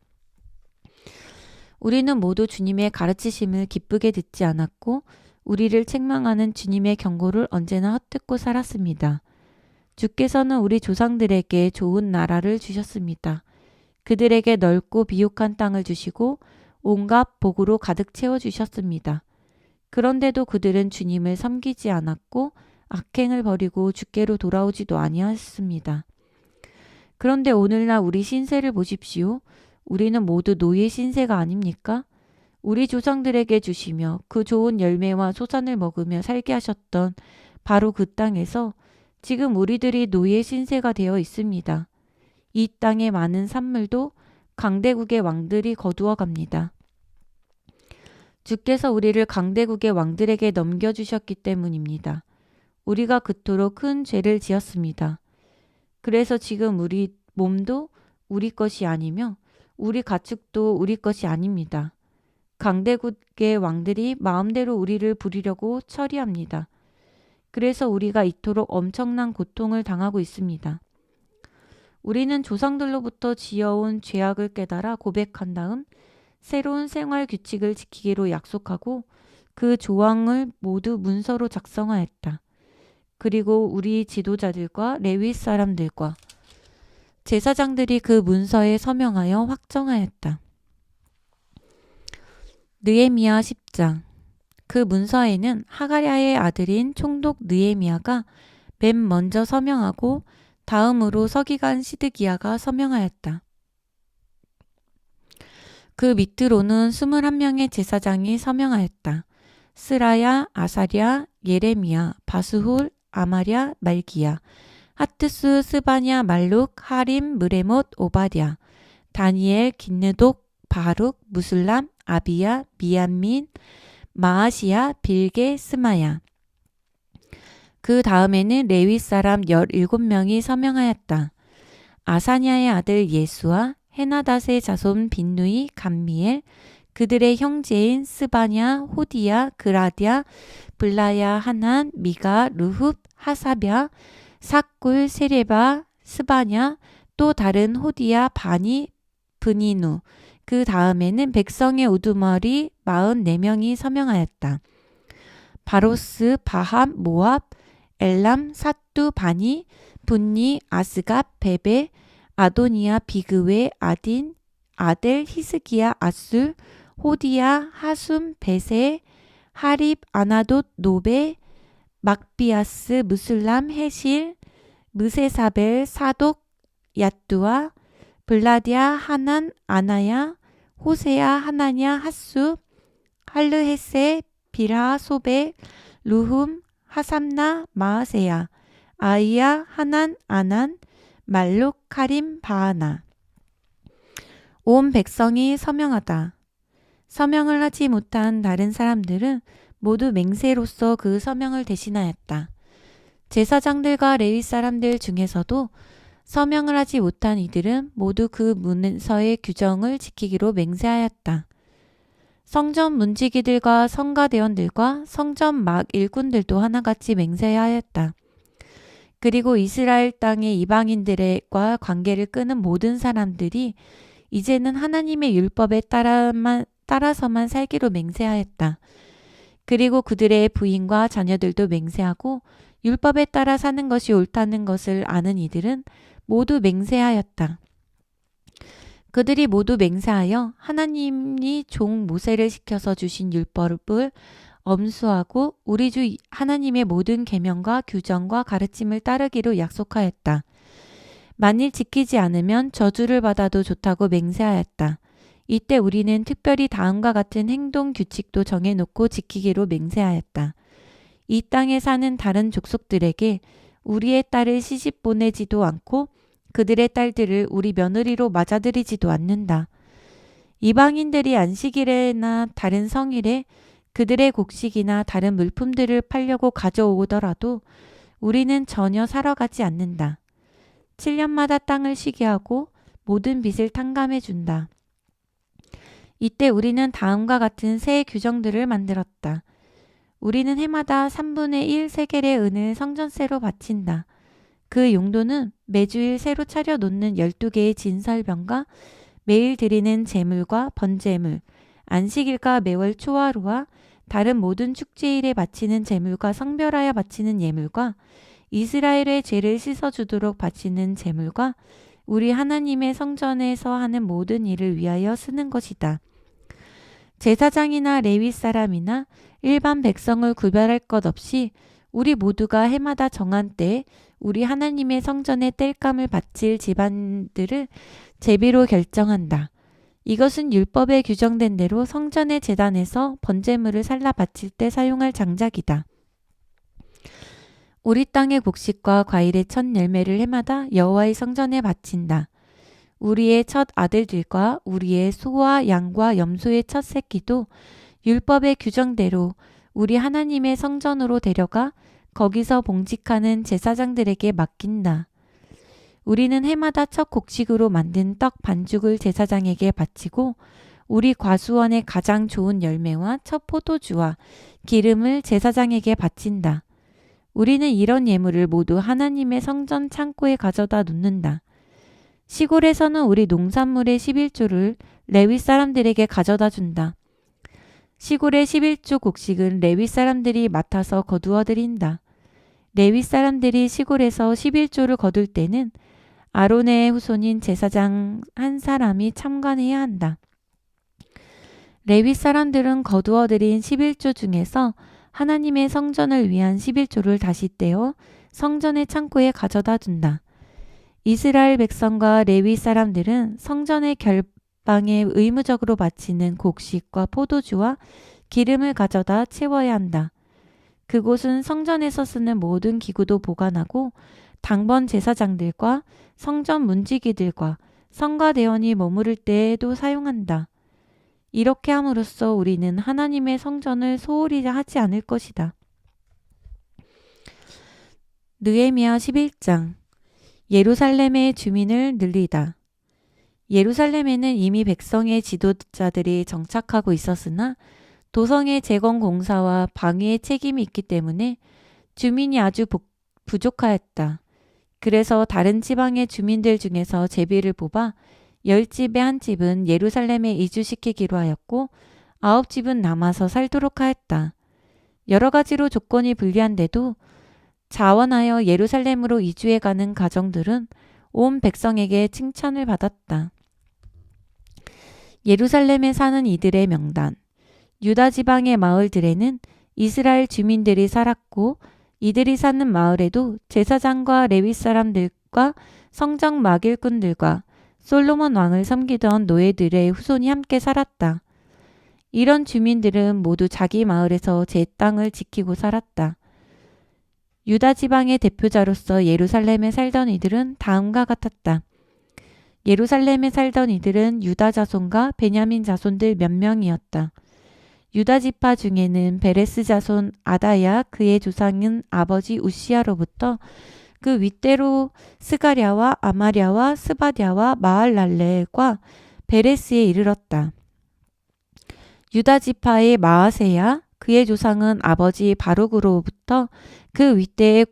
우리는 모두 주님의 가르치심을 기쁘게 듣지 않았고 우리를 책망하는 주님의 경고를 언제나 헛듣고 살았습니다. 주께서는 우리 조상들에게 좋은 나라를 주셨습니다. 그들에게 넓고 비옥한 땅을 주시고 온갖 복으로 가득 채워주셨습니다. 그런데도 그들은 주님을 섬기지 않았고 악행을 버리고 주께로 돌아오지도 아니하였습니다. 그런데 오늘날 우리 신세를 보십시오. 우리는 모두 노예 신세가 아닙니까? 우리 조상들에게 주시며 그 좋은 열매와 소산을 먹으며 살게 하셨던 바로 그 땅에서 지금 우리들이 노예 신세가 되어 있습니다. 이 땅의 많은 산물도 강대국의 왕들이 거두어 갑니다. 주께서 우리를 강대국의 왕들에게 넘겨주셨기 때문입니다. 우리가 그토록 큰 죄를 지었습니다. 그래서 지금 우리 몸도 우리 것이 아니며 우리 가축도 우리 것이 아닙니다. 강대국의 왕들이 마음대로 우리를 부리려고 처리합니다. 그래서 우리가 이토록 엄청난 고통을 당하고 있습니다. 우리는 조상들로부터 지어온 죄악을 깨달아 고백한 다음 새로운 생활 규칙을 지키기로 약속하고 그 조항을 모두 문서로 작성하였다. 그리고 우리 지도자들과 레위 사람들과 제사장들이 그 문서에 서명하여 확정하였다. 느헤미야 10장. 그 문서에는 하가랴의 아들인 총독 느헤미야가 맨 먼저 서명하고 다음으로 서기관 시드기야가 서명하였다. 그 밑으로는 21명의 제사장이 서명하였다. 스라야, 아사랴, 예레미야, 바스훌, 아마랴, 말기야, 하트스, 스바냐, 말룩, 하림, 무레못, 오바댜, 다니엘, 긴느독, 바룩, 무슬람, 아비야, 미얀민, 마아시야, 빌게, 스마야. 그 다음에는 레위 사람 17명이 서명하였다. 아사냐의 아들 예수와 헤나닷의 자손 빈누이, 감미엘, 그들의 형제인 스바냐, 호디야, 그라디아, 블라야, 하난, 미가, 루흡, 하사랴, 삭굴, 세레바, 스바냐, 또 다른 호디야, 바니, 브니누. 그 다음에는 백성의 우두머리 44명이 서명하였다. 바로스, 바함, 모압, 엘람, 사뚜, 바니, 분니, 아스갑, 베베, 아도니아, 비그웨, 아딘, 아델, 히스기야, 아술, 호디야, 하숨, 베세, 하립, 아나돗, 노베, 막비아스, 무슬람, 헤실, 무세사벨, 사독, 얏두아, 블라디아, 하난, 아나야, 호세야, 하나냐, 핫수, 할르헤세, 비라, 소베, 루훔, 하삼나, 마아세야, 아이야, 하난, 아난, 말룩, 카림, 바하나. 온 백성이 서명하다. 서명을 하지 못한 다른 사람들은 모두 맹세로서 그 서명을 대신하였다. 제사장들과 레위 사람들 중에서도 서명을 하지 못한 이들은 모두 그 문서의 규정을 지키기로 맹세하였다. 성전 문지기들과 성가대원들과 성전 막 일꾼들도 하나같이 맹세하였다. 그리고 이스라엘 땅의 이방인들과 관계를 끄는 모든 사람들이 이제는 하나님의 율법에 따라서만 살기로 맹세하였다. 그리고 그들의 부인과 자녀들도 맹세하고 율법에 따라 사는 것이 옳다는 것을 아는 이들은 모두 맹세하였다. 그들이 모두 맹세하여 하나님이 종 모세를 시켜서 주신 율법을 엄수하고 우리 주 하나님의 모든 계명과 규정과 가르침을 따르기로 약속하였다. 만일 지키지 않으면 저주를 받아도 좋다고 맹세하였다. 이때 우리는 특별히 다음과 같은 행동 규칙도 정해놓고 지키기로 맹세하였다. 이 땅에 사는 다른 족속들에게 우리의 딸을 시집 보내지도 않고 그들의 딸들을 우리 며느리로 맞아들이지도 않는다. 이방인들이 안식일에나 다른 성일에 그들의 곡식이나 다른 물품들을 팔려고 가져오더라도 우리는 전혀 사러 가지 않는다. 7년마다 땅을 쉬게 하고 모든 빚을 탕감해 준다. 이때 우리는 다음과 같은 새 규정들을 만들었다. 우리는 해마다 3분의 1 세겔의 은을 성전세로 바친다. 그 용도는 매주일 새로 차려 놓는 12개의 진설병과 매일 드리는 제물과 번제물, 안식일과 매월 초하루와 다른 모든 축제일에 바치는 제물과 성별하여 바치는 예물과 이스라엘의 죄를 씻어주도록 바치는 제물과 우리 하나님의 성전에서 하는 모든 일을 위하여 쓰는 것이다. 제사장이나 레위 사람이나 일반 백성을 구별할 것 없이 우리 모두가 해마다 정한 때에 우리 하나님의 성전에 땔감을 바칠 집안들을 제비로 결정한다. 이것은 율법에 규정된 대로 성전의 제단에서 번제물을 살라 바칠 때 사용할 장작이다. 우리 땅의 곡식과 과일의 첫 열매를 해마다 여호와의 성전에 바친다. 우리의 첫 아들들과 우리의 소와 양과 염소의 첫 새끼도 율법의 규정대로 우리 하나님의 성전으로 데려가 거기서 봉직하는 제사장들에게 맡긴다. 우리는 해마다 첫 곡식으로 만든 떡 반죽을 제사장에게 바치고 우리 과수원의 가장 좋은 열매와 첫 포도주와 기름을 제사장에게 바친다. 우리는 이런 예물을 모두 하나님의 성전 창고에 가져다 놓는다. 시골에서는 우리 농산물의 11조를 레위 사람들에게 가져다 준다. 시골의 11조 곡식은 레위 사람들이 맡아서 거두어 드린다. 레위 사람들이 시골에서 11조를 거둘 때는 아론의 후손인 제사장 한 사람이 참관해야 한다. 레위 사람들은 거두어 드린 11조 중에서 하나님의 성전을 위한 11조를 다시 떼어 성전의 창고에 가져다 둔다. 이스라엘 백성과 레위 사람들은 성전의 결방에 의무적으로 바치는 곡식과 포도주와 기름을 가져다 채워야 한다. 그곳은 성전에서 쓰는 모든 기구도 보관하고 당번 제사장들과 성전 문지기들과 성가대원이 머무를 때에도 사용한다. 이렇게 함으로써 우리는 하나님의 성전을 소홀히 하지 않을 것이다. 느헤미야 11장 예루살렘의 주민을 늘리다. 예루살렘에는 이미 백성의 지도자들이 정착하고 있었으나 도성의 재건 공사와 방위의 책임이 있기 때문에 주민이 아주 부족하였다. 그래서 다른 지방의 주민들 중에서 제비를 뽑아 10집의 한 집은 예루살렘에 이주시키기로 하였고 9집은 남아서 살도록 하였다. 여러 가지로 조건이 불리한데도 자원하여 예루살렘으로 이주해가는 가정들은 온 백성에게 칭찬을 받았다. 예루살렘에 사는 이들의 명단. 유다 지방의 마을들에는 이스라엘 주민들이 살았고 이들이 사는 마을에도 제사장과 레위 사람들과 성정 막일꾼들과 솔로몬 왕을 섬기던 노예들의 후손이 함께 살았다. 이런 주민들은 모두 자기 마을에서 제 땅을 지키고 살았다. 유다 지방의 대표자로서 예루살렘에 살던 이들은 다음과 같았다. 예루살렘에 살던 이들은 유다 자손과 베냐민 자손들 몇 명이었다. 유다 지파 중에는 베레스 자손 아다야 그의 조상은 아버지 우시야로부터 그 윗대로 스가랴와 아마랴와 스바랴와 마할랄레과 베레스에 이르렀다. 유다 지파의 마아세야 그의 조상은 아버지 바룩으로부터 그 윗대의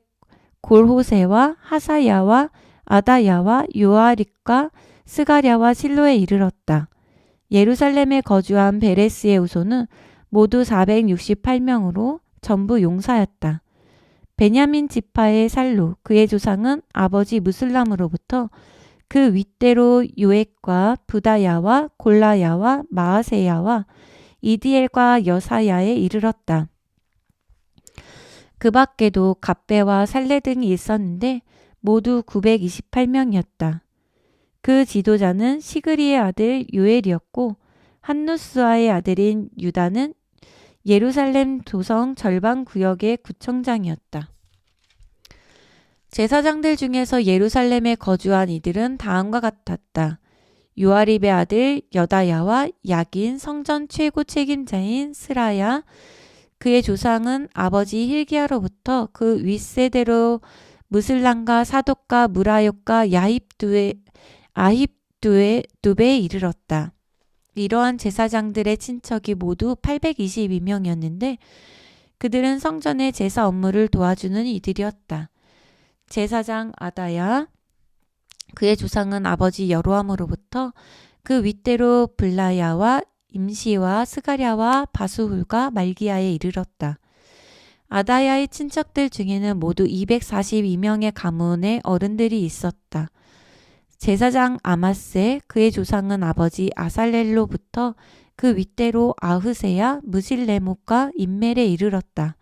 골호세와 하사야와 아다야와 요아릭과 스가랴와 실로에 이르렀다. 예루살렘에 거주한 베레스의 후손은 모두 468명으로 전부 용사였다. 베냐민 지파의 살루 그의 조상은 아버지 무슬람으로부터 그 윗대로 요액과 부다야와 골라야와 마아세야와 이디엘과 여사야에 이르렀다. 그 밖에도 갑배와 살레 등이 있었는데 모두 928명이었다. 그 지도자는 시그리의 아들 요엘이었고 한누스아의 아들인 유다는 예루살렘 도성 절반 구역의 구청장이었다. 제사장들 중에서 예루살렘에 거주한 이들은 다음과 같았다. 요아립의 아들 여다야와 야긴 성전 최고 책임자인 스라야, 그의 조상은 아버지 힐기야로부터 그 윗세대로 무슬람과 사독과 무라욕과 아힙두베에 이르렀다. 이러한 제사장들의 친척이 모두 822명이었는데 그들은 성전의 제사 업무를 도와주는 이들이었다. 제사장 아다야, 그의 조상은 아버지 여로함으로부터 그 윗대로 블라야와 임시와 스가랴와 바수훌과 말기야에 이르렀다. 아다야의 친척들 중에는 모두 242명의 가문의 어른들이 있었다. 제사장 아마세, 그의 조상은 아버지 아살렐로부터 그 윗대로 아흐세야, 무실레목과 인멜에 이르렀다.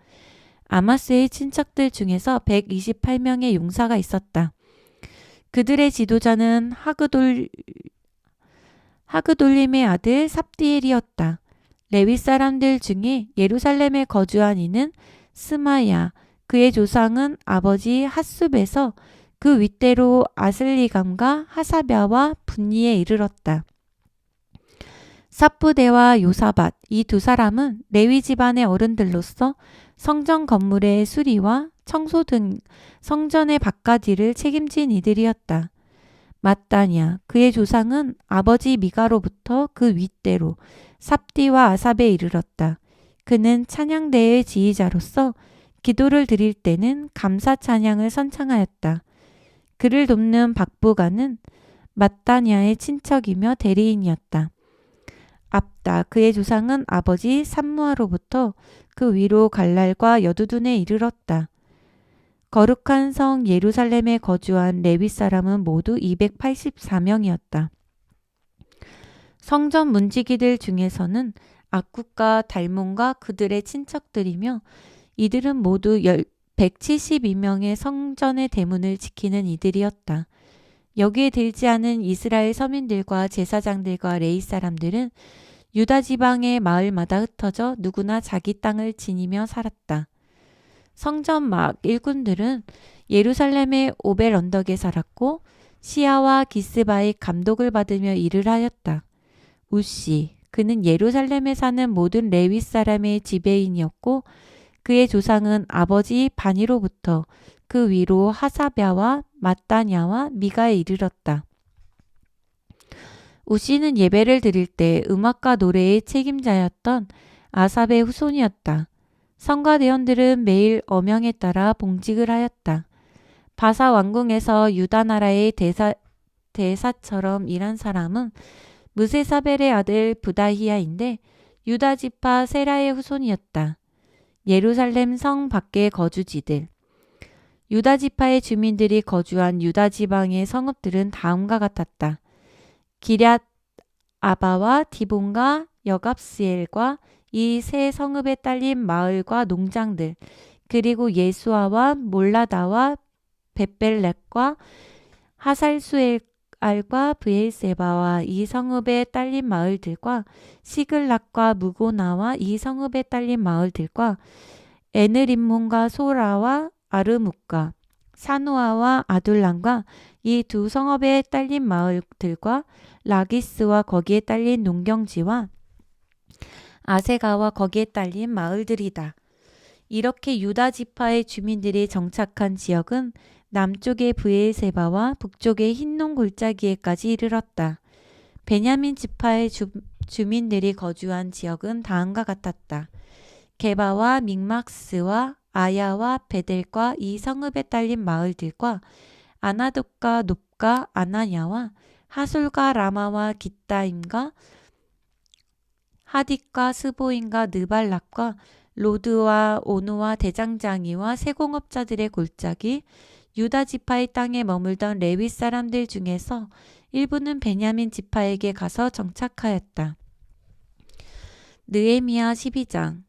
아마스의 친척들 중에서 128명의 용사가 있었다. 그들의 지도자는 하그돌림의 아들 삽디엘이었다. 레위 사람들 중에 예루살렘에 거주한 이는 스마야, 그의 조상은 아버지 핫숲에서 그 윗대로 아슬리감과 하사랴와 분니에 이르렀다. 삽부대와 요사밧, 이 두 사람은 레위 집안의 어른들로서 성전 건물의 수리와 청소 등 성전의 바깥일을 책임진 이들이었다. mat단야, 그의 조상은 아버지 미가로부터 그 윗대로 삽디와 아삽에 이르렀다. 그는 찬양대의 지휘자로서 기도를 드릴 때는 감사 찬양을 선창하였다. 그를 돕는 박부가는 mat단야의 친척이며 대리인이었다. 압다, 그의 조상은 아버지 삼무아로부터 그 위로 갈랄과 여두둔에 이르렀다. 거룩한 성 예루살렘에 거주한 레위 사람은 모두 284명이었다. 성전 문지기들 중에서는 악국과 달몬과 그들의 친척들이며 이들은 모두 172명의 성전의 대문을 지키는 이들이었다. 여기에 들지 않은 이스라엘 서민들과 제사장들과 레위 사람들은 유다 지방의 마을마다 흩어져 누구나 자기 땅을 지니며 살았다. 성전 막 일꾼들은 예루살렘의 오벨 언덕에 살았고 시아와 기스바의 감독을 받으며 일을 하였다. 우시, 그는 예루살렘에 사는 모든 레위 사람의 지배인이었고 그의 조상은 아버지 바니로부터 그 위로 하사랴와 mat단야와 미가에 이르렀다. 우시는 예배를 드릴 때 음악과 노래의 책임자였던 아삽의 후손이었다. 성가대원들은 매일 어명에 따라 봉직을 하였다. 바사 왕궁에서 유다 나라의 대사처럼 일한 사람은 무세사벨의 아들 부다히야인데 유다 지파 세라의 후손이었다. 예루살렘 성 밖의 거주지들. 유다 지파의 주민들이 거주한 유다 지방의 성읍들은 다음과 같았다. 기럇 아바와 디본과 여갑스엘과 이 세 성읍에 딸린 마을과 농장들, 그리고 예수아와 몰라다와 벳벨렉과 하살수엘과 브엘세바와 이 성읍에 딸린 마을들과 시글락과 무고나와 이 성읍에 딸린 마을들과 에느림몬과 소라와 아르묵과 사누아와 아둘람과 이 두 성읍에 딸린 마을들과 라기스와 거기에 딸린 농경지와 아세가와 거기에 딸린 마을들이다. 이렇게 유다 지파의 주민들이 정착한 지역은 남쪽의 브엘세바와 북쪽의 흰농 골짜기에까지 이르렀다. 베냐민 지파의 주민들이 거주한 지역은 다음과 같았다. 게바와 믹막스와 아야와 베델과 이 성읍에 딸린 마을들과 아나돗과 높과 아나냐와 하솔과 라마와 깃다임과 하딕과 스보임과 느발락과 로드와 오누와 대장장이와 세공업자들의 골짜기, 유다 지파의 땅에 머물던 레위 사람들 중에서 일부는 베냐민 지파에게 가서 정착하였다. 느헤미야 12장.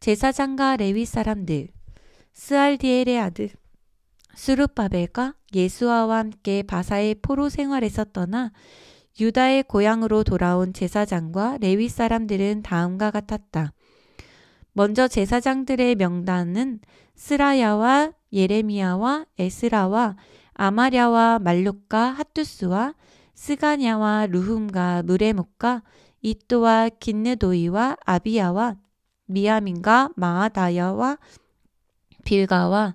제사장과 레위 사람들. 스알디엘의 아들 스룹바벨과 예수아와 함께 바사의 포로 생활에서 떠나 유다의 고향으로 돌아온 제사장과 레위 사람들은 다음과 같았다. 먼저 제사장들의 명단은 스라야와 예레미야와 에스라와 아마랴와 말룩과 핫두스와 스가냐와 루훔과 무레묵과 이또와 긴느도이와 아비야와 미야민과 마아다야와 빌가와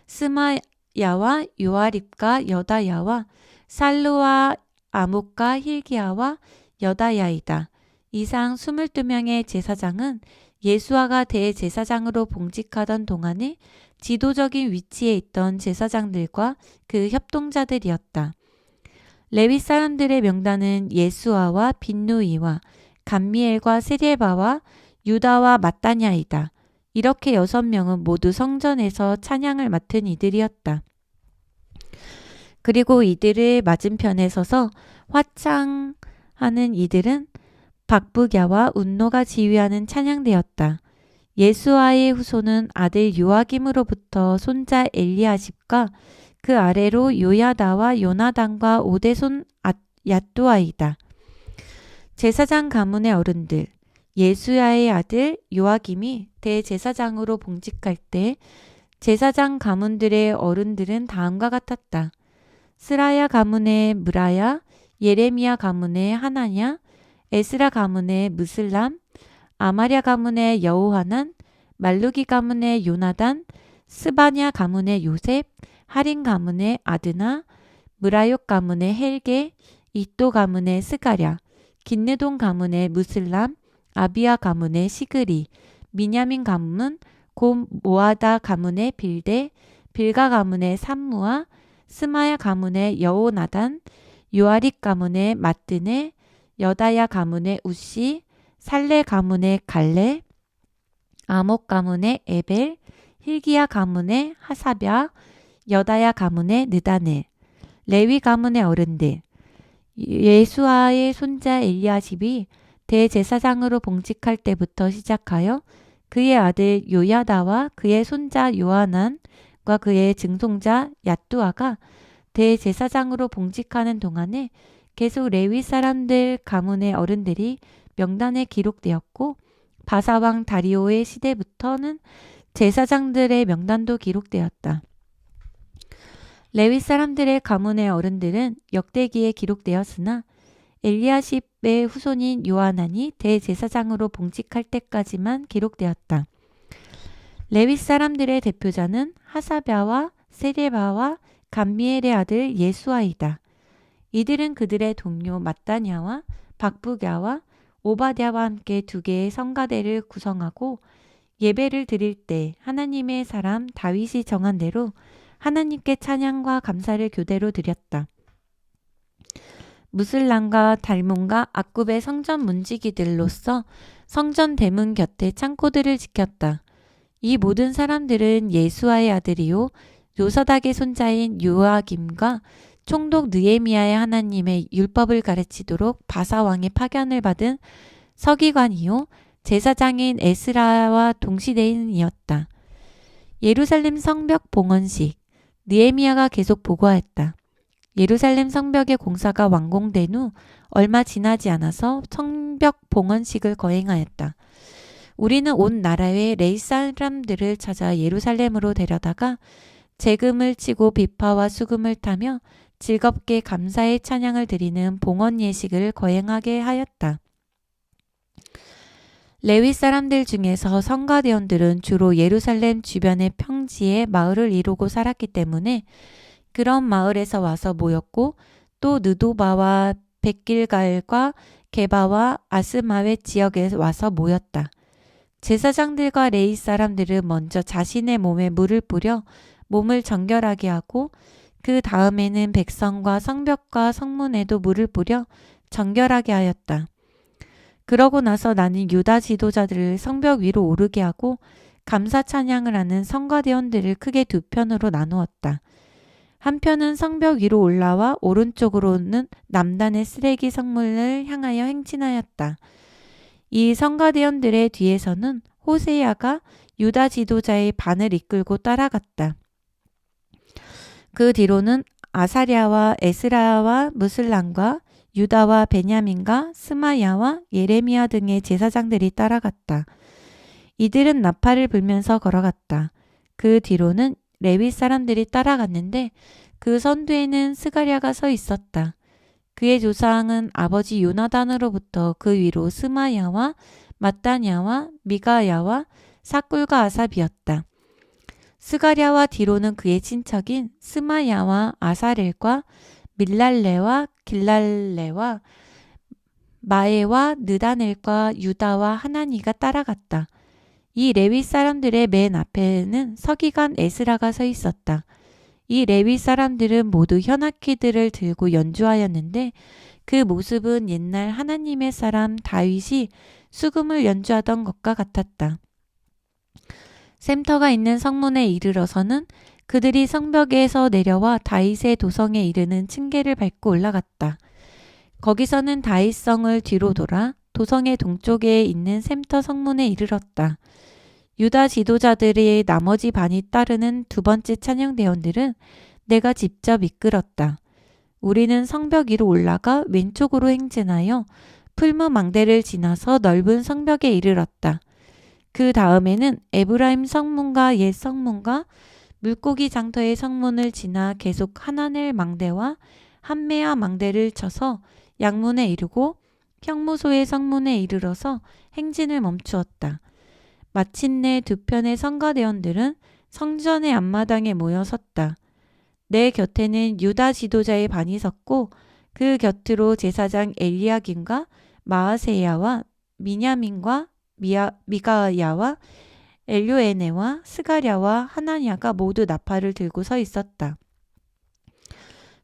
스마야와 요아립과 여다야와 살루와 아목과 힐기야와 여다야이다. 이상 22명의 제사장은 예수아가 대제사장으로 봉직하던 동안에 지도적인 위치에 있던 제사장들과 그 협동자들이었다. 레위 사람들의 명단은 예수아와 빈누이와 감미엘과 세레바와 유다와 마따냐이다. 이렇게 6명은 모두 성전에서 찬양을 맡은 이들이었다. 그리고 이들의 맞은편에 서서 화창하는 이들은 박부갸와 운노가 지휘하는 찬양대였다. 예수아의 후손은 아들 요아김으로부터 손자 엘리아십과 그 아래로 요야다와 요나단과 오대손 얏두아이다. 제사장 가문의 어른들 예수야의 아들 요아김이 대제사장으로 봉직할 때 제사장 가문들의 어른들은 다음과 같았다. 스라야 가문의 무라야, 예레미야 가문의 하나냐, 에스라 가문의 무슬람, 아마랴 가문의 여호하난, 말루기 가문의 요나단, 스바냐 가문의 요셉, 하린 가문의 아드나, 무라욕 가문의 헬게, 이또 가문의 스가랴, 긴느돈 가문의 무슬람, 아비야 가문의 시그리, 미냐민 가문, 곰 모아다 가문의 빌데, 빌가 가문의 삼무아, 스마야 가문의 여호나단, 요아립 가문의 마뜨네, 여다야 가문의 우시, 살레 가문의 갈레, 아목 가문의 에벨, 힐기야 가문의 하사랴, 여다야 가문의 느다넬, 레위 가문의 어른들, 예수아의 손자 엘리야십이 대제사장으로 봉직할 때부터 시작하여 그의 아들 요야다와 그의 손자 요하난과 그의 증손자 얏두아가 대제사장으로 봉직하는 동안에 계속 레위 사람들 가문의 어른들이 명단에 기록되었고 바사왕 다리오의 시대부터는 제사장들의 명단도 기록되었다. 레위 사람들의 가문의 어른들은 역대기에 기록되었으나 엘리야십의 후손인 요하난이 대제사장으로 봉직할 때까지만 기록되었다. 레위 사람들의 대표자는 하사랴와 세레바와 감미엘의 아들 예수아이다. 이들은 그들의 동료 마따냐와 박부갸와 오바댜와 함께 2개의 성가대를 구성하고 예배를 드릴 때 하나님의 사람 다윗이 정한 대로 하나님께 찬양과 감사를 교대로 드렸다. 무슬람과 달몬과 악굽의 성전 문지기들로서 성전 대문 곁에 창고들을 지켰다. 이 모든 사람들은 예수아의 아들이요 요사닥의 손자인 요아김과 총독 느헤미야의 하나님의 율법을 가르치도록 바사왕의 파견을 받은 서기관이요 제사장인 에스라와 동시대인이었다. 예루살렘 성벽 봉헌식 느헤미야가 계속 보고하였다. 예루살렘 성벽의 공사가 완공된 후 얼마 지나지 않아서 성벽 봉헌식을 거행하였다. 우리는 온 나라의 레위 사람들을 찾아 예루살렘으로 데려다가 재금을 치고 비파와 수금을 타며 즐겁게 감사의 찬양을 드리는 봉헌 예식을 거행하게 하였다. 레위 사람들 중에서 성가대원들은 주로 예루살렘 주변의 평지에 마을을 이루고 살았기 때문에 그런 마을에서 와서 모였고 또 느도바와 백길갈과 게바와 아스마웨 지역에 와서 모였다. 제사장들과 레위 사람들은 먼저 자신의 몸에 물을 뿌려 몸을 정결하게 하고 그 다음에는 백성과 성벽과 성문에도 물을 뿌려 정결하게 하였다. 그러고 나서 나는 유다 지도자들을 성벽 위로 오르게 하고 감사 찬양을 하는 성가대원들을 크게 2편으로 나누었다. 한 편은 성벽 위로 올라와 오른쪽으로는 남단의 쓰레기 성문을 향하여 행진하였다. 이 성가대원들의 뒤에서는 호세야가 유다 지도자의 반을 이끌고 따라갔다. 그 뒤로는 아사랴와 에스라와 무슬람과 유다와 베냐민과 스마야와 예레미야 등의 제사장들이 따라갔다. 이들은 나팔을 불면서 걸어갔다. 그 뒤로는 레위 사람들이 따라갔는데 그 선두에는 스가랴가 서 있었다. 그의 조상은 아버지 요나단으로부터 그 위로 스마야와 마따냐와 미가야와 사꿀과 아삽이었다. 스가랴와 뒤로는 그의 친척인 스마야와 아사렐과 밀랄레와 길랄레와 마에와 느다넬과 유다와 하나니가 따라갔다. 이 레위 사람들의 맨 앞에는 서기관 에스라가 서 있었다. 이 레위 사람들은 모두 현악기들을 들고 연주하였는데 그 모습은 옛날 하나님의 사람 다윗이 수금을 연주하던 것과 같았다. 샘터가 있는 성문에 이르러서는 그들이 성벽에서 내려와 다윗의 도성에 이르는 층계를 밟고 올라갔다. 거기서는 다윗성을 뒤로 돌아 도성의 동쪽에 있는 샘터 성문에 이르렀다. 유다 지도자들의 나머지 반이 따르는 두 번째 찬양대원들은 내가 직접 이끌었다. 우리는 성벽 위로 올라가 왼쪽으로 행진하여 풀무 망대를 지나서 넓은 성벽에 이르렀다. 그 다음에는 에브라임 성문과 옛 성문과 물고기 장터의 성문을 지나 계속 하나넬 망대와 한메아 망대를 쳐서 양문에 이르고 형무소의 성문에 이르러서 행진을 멈추었다. 마침내 두 편의 성가대원들은 성전의 앞마당에 모여 섰다. 내 곁에는 유다 지도자의 반이 섰고 그 곁으로 제사장 엘리야김과 마아세야와 미냐민과 미가야와 엘요에네와 스가랴와 하나냐가 모두 나팔을 들고 서 있었다.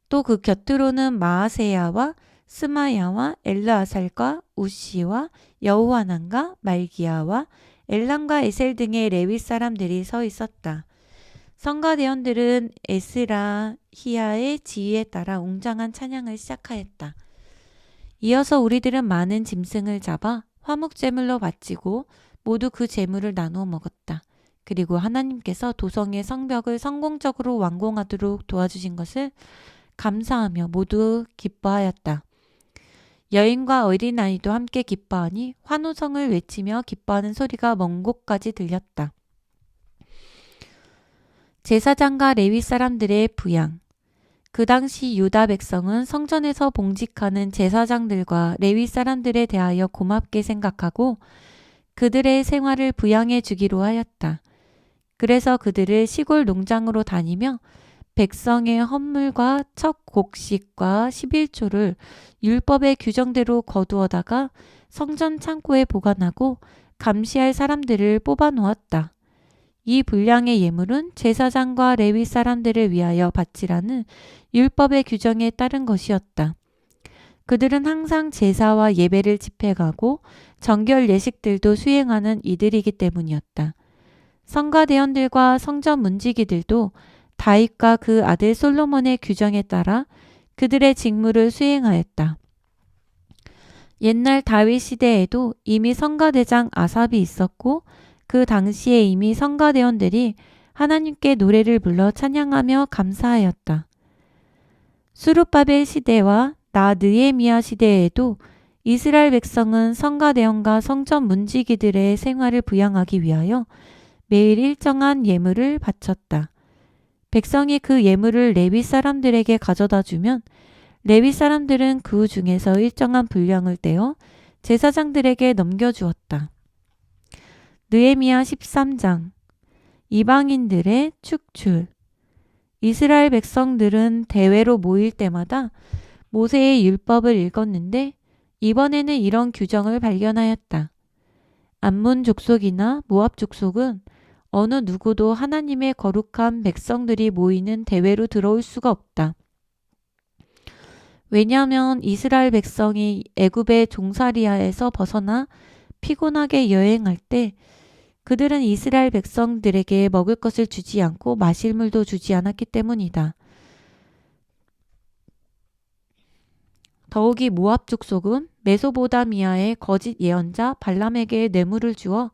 또 그 곁으로는 마아세야와 스마야와 엘르아살과 우시와 여호하난과 말기야와 엘람과 에셀 등의 레위 사람들이 서 있었다. 성가대원들은 에스라, 히야의 지휘에 따라 웅장한 찬양을 시작하였다. 이어서 우리들은 많은 짐승을 잡아 화목제물로 바치고 모두 그 제물을 나누어 먹었다. 그리고 하나님께서 도성의 성벽을 성공적으로 완공하도록 도와주신 것을 감사하며 모두 기뻐하였다. 여인과 어린아이도 함께 기뻐하니 환호성을 외치며 기뻐하는 소리가 먼 곳까지 들렸다. 제사장과 레위 사람들의 부양. 그 당시 유다 백성은 성전에서 봉직하는 제사장들과 레위 사람들에 대하여 고맙게 생각하고 그들의 생활을 부양해 주기로 하였다. 그래서 그들을 시골 농장으로 다니며 백성의 헌물과 첫 곡식과 11조를 율법의 규정대로 거두어다가 성전 창고에 보관하고 감시할 사람들을 뽑아 놓았다. 이 분량의 예물은 제사장과 레위 사람들을 위하여 바치라는 율법의 규정에 따른 것이었다. 그들은 항상 제사와 예배를 집행하고 정결 예식들도 수행하는 이들이기 때문이었다. 성가대원들과 성전 문지기들도 다윗과 그 아들 솔로몬의 규정에 따라 그들의 직무를 수행하였다. 옛날 다윗 시대에도 이미 성가대장 아삽이 있었고 그 당시에 이미 성가대원들이 하나님께 노래를 불러 찬양하며 감사하였다. 수룹바벨 시대와 느헤미야 시대에도 이스라엘 백성은 성가대원과 성전 문지기들의 생활을 부양하기 위하여 매일 일정한 예물을 바쳤다. 백성이 그 예물을 레위 사람들에게 가져다 주면 레위 사람들은 그 중에서 일정한 분량을 떼어 제사장들에게 넘겨주었다. 느헤미야 13장. 이방인들의 축출. 이스라엘 백성들은 대회로 모일 때마다 모세의 율법을 읽었는데 이번에는 이런 규정을 발견하였다. 암몬 족속이나 모압 족속은 어느 누구도 하나님의 거룩한 백성들이 모이는 대회로 들어올 수가 없다. 왜냐하면 이스라엘 백성이 애굽의 종살이하에서 벗어나 피곤하게 여행할 때 그들은 이스라엘 백성들에게 먹을 것을 주지 않고 마실 물도 주지 않았기 때문이다. 더욱이 모압 족속은 메소보다미아의 거짓 예언자 발람에게 뇌물을 주어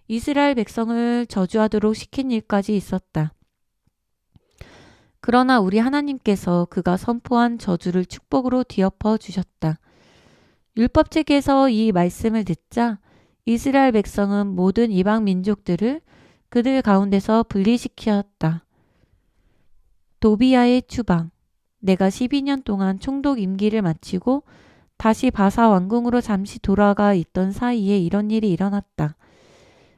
이스라엘 백성을 저주하도록 시킨 일까지 있었다. 그러나 우리 하나님께서 그가 선포한 저주를 축복으로 뒤엎어 주셨다. 율법책에서 이 말씀을 듣자 이스라엘 백성은 모든 이방 민족들을 그들 가운데서 분리시켰다. 도비야의 추방. 내가 12년 동안 총독 임기를 마치고 다시 바사 왕궁으로 잠시 돌아가 있던 사이에 이런 일이 일어났다.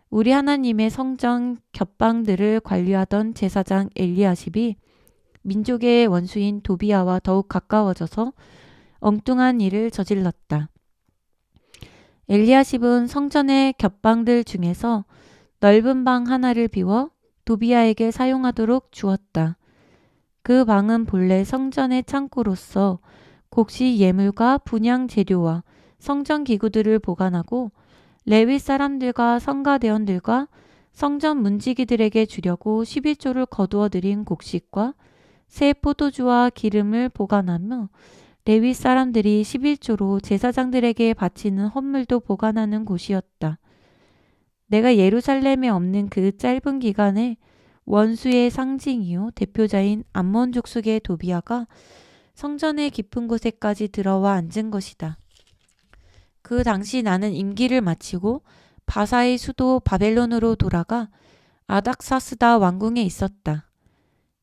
우리 하나님의 성전 겹방들을 관리하던 제사장 엘리야십이 민족의 원수인 도비야와 더욱 가까워져서 엉뚱한 일을 저질렀다. 엘리야십은 성전의 겹방들 중에서 넓은 방 하나를 비워 도비야에게 사용하도록 주었다. 그 방은 본래 성전의 창고로서 곡식 예물과 분향 재료와 성전 기구들을 보관하고 레위 사람들과 성가대원들과 성전 문지기들에게 주려고 11조를 거두어 들인 곡식과 새 포도주와 기름을 보관하며 레위 사람들이 11조로 제사장들에게 바치는 헌물도 보관하는 곳이었다. 내가 예루살렘에 없는 그 짧은 기간에 원수의 상징이요 대표자인 암몬 족속의 도비야가 성전의 깊은 곳에까지 들어와 앉은 것이다. 그 당시 나는 임기를 마치고 바사의 수도 바벨론으로 돌아가 아닥사스다 왕궁에 있었다.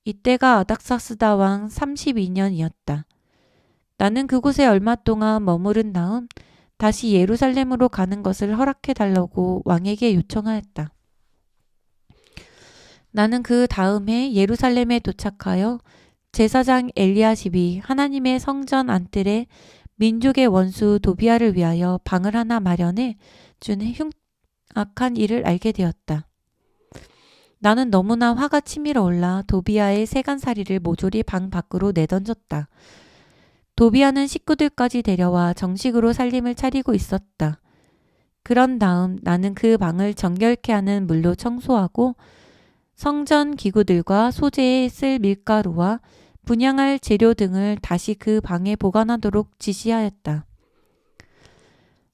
이때가 아닥사스다 왕 32년이었다. 나는 그곳에 얼마 동안 머무른 다음 다시 예루살렘으로 가는 것을 허락해 달라고 왕에게 요청하였다. 나는 그 다음에 예루살렘에 도착하여 제사장 엘리야십이 하나님의 성전 안뜰에 민족의 원수 도비야를 위하여 방을 하나 마련해 준 흉악한 일을 알게 되었다. 나는 너무나 화가 치밀어 올라 도비야의 세간살이를 모조리 방 밖으로 내던졌다. 도비야는 식구들까지 데려와 정식으로 살림을 차리고 있었다. 그런 다음 나는 그 방을 정결케 하는 물로 청소하고 성전 기구들과 소재에 쓸 밀가루와 분향할 재료 등을 다시 그 방에 보관하도록 지시하였다.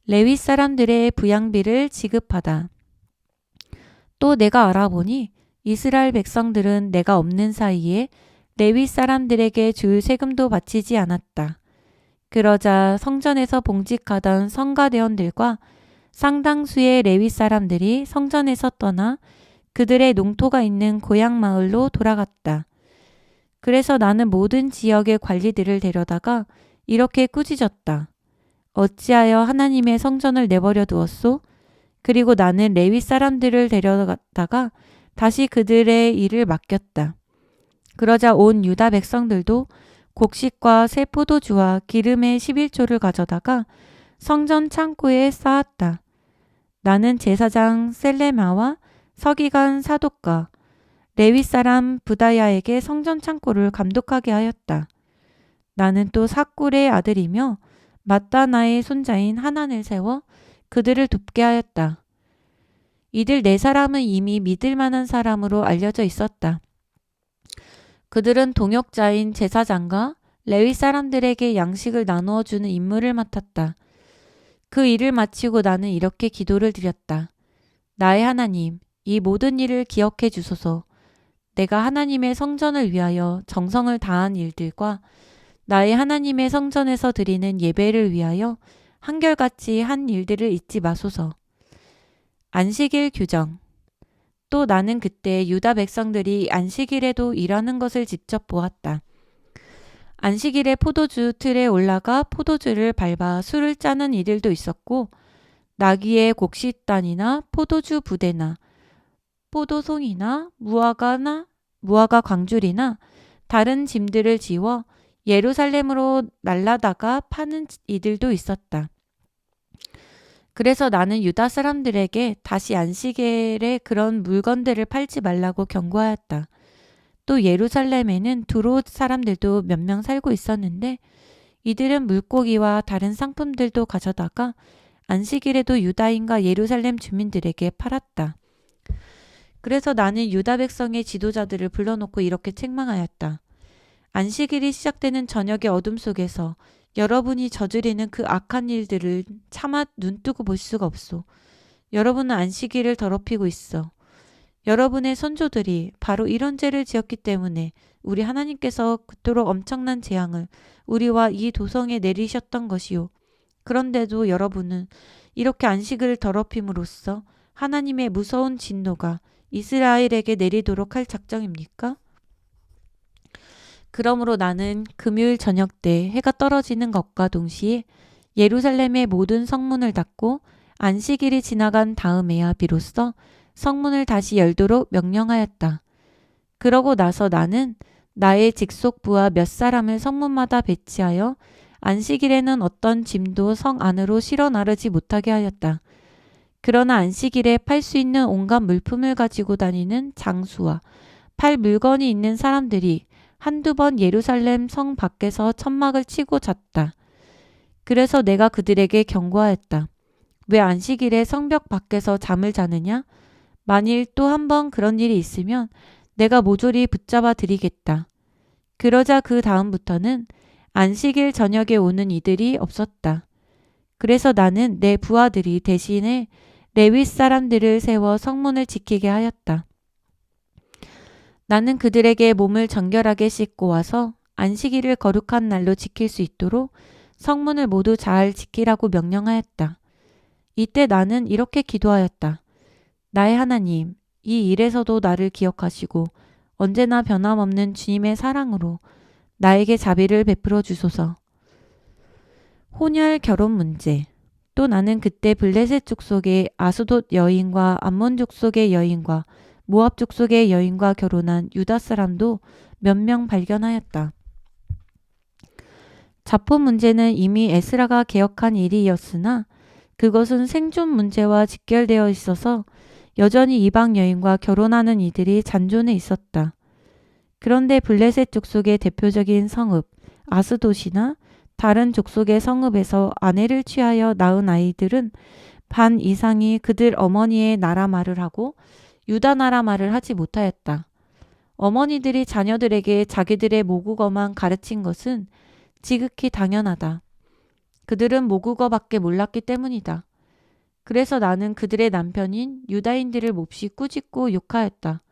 레위 사람들의 부양비를 지급하다. 또 내가 알아보니 이스라엘 백성들은 내가 없는 사이에 레위 사람들에게 줄 세금도 바치지 않았다. 그러자 성전에서 봉직하던 성가대원들과 상당수의 레위 사람들이 성전에서 떠나 그들의 농토가 있는 고향 마을로 돌아갔다. 그래서 나는 모든 지역의 관리들을 데려다가 이렇게 꾸짖었다. 어찌하여 하나님의 성전을 내버려 두었소? 그리고 나는 레위 사람들을 데려다가 다시 그들의 일을 맡겼다. 그러자 온 유다 백성들도 곡식과 새 포도주와 기름의 11조를 가져다가 성전 창고에 쌓았다. 나는 제사장 셀레마와 서기관 사독과 레위 사람 부다야에게 성전 창고를 감독하게 하였다. 나는 또 사꿀의 아들이며 mat다나의 손자인 하난을 세워 그들을 돕게 하였다. 이들 네 사람은 이미 믿을 만한 사람으로 알려져 있었다. 그들은 동역자인 제사장과 레위 사람들에게 양식을 나누어 주는 임무를 맡았다. 그 일을 마치고 나는 이렇게 기도를 드렸다. 나의 하나님, 이 모든 일을 기억해 주소서. 내가 하나님의 성전을 위하여 정성을 다한 일들과 나의 하나님의 성전에서 드리는 예배를 위하여 한결같이 한 일들을 잊지 마소서. 안식일 규정. 또 나는 그때 유다 백성들이 안식일에도 일하는 것을 직접 보았다. 안식일에 포도주 틀에 올라가 포도주를 밟아 술을 짜는 이들도 있었고 나귀의 곡식단이나 포도주 부대나 포도송이나 무화과 광줄이나 다른 짐들을 지워 예루살렘으로 날라다가 파는 이들도 있었다. 그래서 나는 유다 사람들에게 다시 안식일에 그런 물건들을 팔지 말라고 경고하였다. 또 예루살렘에는 두롯 사람들도 몇 명 살고 있었는데 이들은 물고기와 다른 상품들도 가져다가 안식일에도 유다인과 예루살렘 주민들에게 팔았다. 그래서 나는 유다 백성의 지도자들을 불러놓고 이렇게 책망하였다. 안식일이 시작되는 저녁의 어둠 속에서 여러분이 저지르는 그 악한 일들을 차마 눈뜨고 볼 수가 없소. 여러분은 안식일을 더럽히고 있어. 여러분의 선조들이 바로 이런 죄를 지었기 때문에 우리 하나님께서 그토록 엄청난 재앙을 우리와 이 도성에 내리셨던 것이요. 그런데도 여러분은 이렇게 안식을 더럽힘으로써 하나님의 무서운 진노가 이스라엘에게 내리도록 할 작정입니까? 그러므로 나는 금요일 저녁 때 해가 떨어지는 것과 동시에 예루살렘의 모든 성문을 닫고 안식일이 지나간 다음에야 비로소 성문을 다시 열도록 명령하였다. 그러고 나서 나는 나의 직속부와 몇 사람을 성문마다 배치하여 안식일에는 어떤 짐도 성 안으로 실어 나르지 못하게 하였다. 그러나 안식일에 팔 수 있는 온갖 물품을 가지고 다니는 장수와 팔 물건이 있는 사람들이 한두 번 예루살렘 성 밖에서 천막을 치고 잤다. 그래서 내가 그들에게 경고하였다. 왜 안식일에 성벽 밖에서 잠을 자느냐? 만일 또 한 번 그런 일이 있으면 내가 모조리 붙잡아 드리겠다. 그러자 그 다음부터는 안식일 저녁에 오는 이들이 없었다. 그래서 나는 내 부하들이 대신에 레위 사람들을 세워 성문을 지키게 하였다. 나는 그들에게 몸을 정결하게 씻고 와서 안식일을 거룩한 날로 지킬 수 있도록 성문을 모두 잘 지키라고 명령하였다. 이때 나는 이렇게 기도하였다. 나의 하나님, 이 일에서도 나를 기억하시고 언제나 변함없는 주님의 사랑으로 나에게 자비를 베풀어 주소서. 혼혈 결혼 문제. 또 나는 그때 블레셋 족속의 아스돗 여인과 암몬 족속의 여인과 모압 족속의 여인과 결혼한 유다 사람도 몇 명 발견하였다. 자포 문제는 이미 에스라가 개혁한 일이었으나 그것은 생존 문제와 직결되어 있어서 여전히 이방 여인과 결혼하는 이들이 잔존해 있었다. 그런데 블레셋 족속의 대표적인 성읍 아스돗이나 다른 족속의 성읍에서 아내를 취하여 낳은 아이들은 반 이상이 그들 어머니의 나라 말을 하고 유다 나라 말을 하지 못하였다. 어머니들이 자녀들에게 자기들의 모국어만 가르친 것은 지극히 당연하다. 그들은 모국어밖에 몰랐기 때문이다. 그래서 나는 그들의 남편인 유다인들을 몹시 꾸짖고 욕하였다.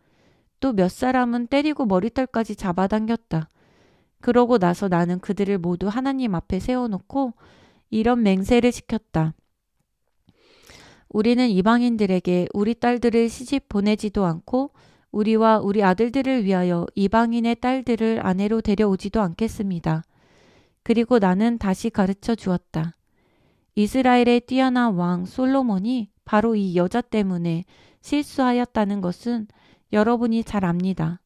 또 몇 사람은 때리고 머리털까지 잡아당겼다. 그러고 나서 나는 그들을 모두 하나님 앞에 세워놓고 이런 맹세를 시켰다. 우리는 이방인들에게 우리 딸들을 시집 보내지도 않고 우리와 우리 아들들을 위하여 이방인의 딸들을 아내로 데려오지도 않겠습니다. 그리고 나는 다시 가르쳐 주었다. 이스라엘의 뛰어난 왕 솔로몬이 바로 이 여자 때문에 실수하였다는 것은 여러분이 잘 압니다.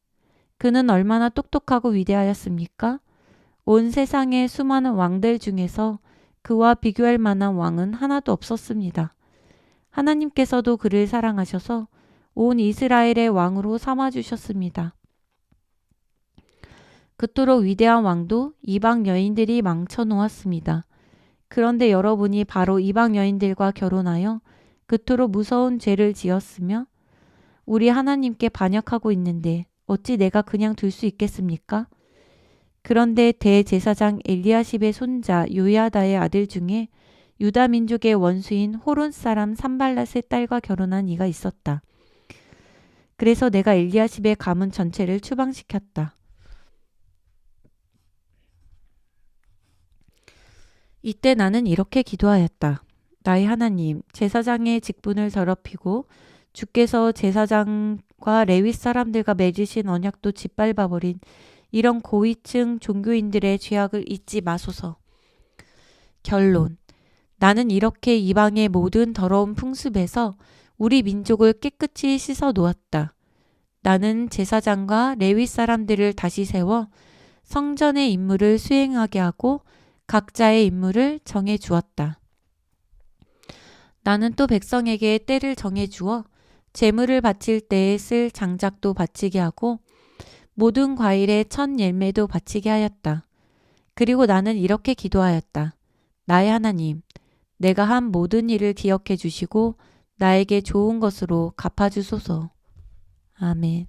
그는 얼마나 똑똑하고 위대하였습니까? 온 세상의 수많은 왕들 중에서 그와 비교할 만한 왕은 하나도 없었습니다. 하나님께서도 그를 사랑하셔서 온 이스라엘의 왕으로 삼아주셨습니다. 그토록 위대한 왕도 이방 여인들이 망쳐놓았습니다. 그런데 여러분이 바로 이방 여인들과 결혼하여 그토록 무서운 죄를 지었으며 우리 하나님께 반역하고 있는데 어찌 내가 그냥 둘 수 있겠습니까? 그런데 대제사장 엘리야십의 손자 요야다의 아들 중에 유다 민족의 원수인 호론 사람 산발랏의 딸과 결혼한 이가 있었다. 그래서 내가 엘리야십의 가문 전체를 추방시켰다. 이때 나는 이렇게 기도하였다. 나의 하나님, 제사장의 직분을 더럽히고 주께서 제사장과 레위 사람들과 맺으신 언약도 짓밟아버린 이런 고위층 종교인들의 죄악을 잊지 마소서. 결론. 나는 이렇게 이방의 모든 더러운 풍습에서 우리 민족을 깨끗이 씻어 놓았다. 나는 제사장과 레위 사람들을 다시 세워 성전의 임무를 수행하게 하고 각자의 임무를 정해 주었다. 나는 또 백성에게 때를 정해 주어 제물을 바칠 때에 쓸 장작도 바치게 하고 모든 과일의 첫 열매도 바치게 하였다. 그리고 나는 이렇게 기도하였다. 나의 하나님, 내가 한 모든 일을 기억해 주시고 나에게 좋은 것으로 갚아주소서. 아멘.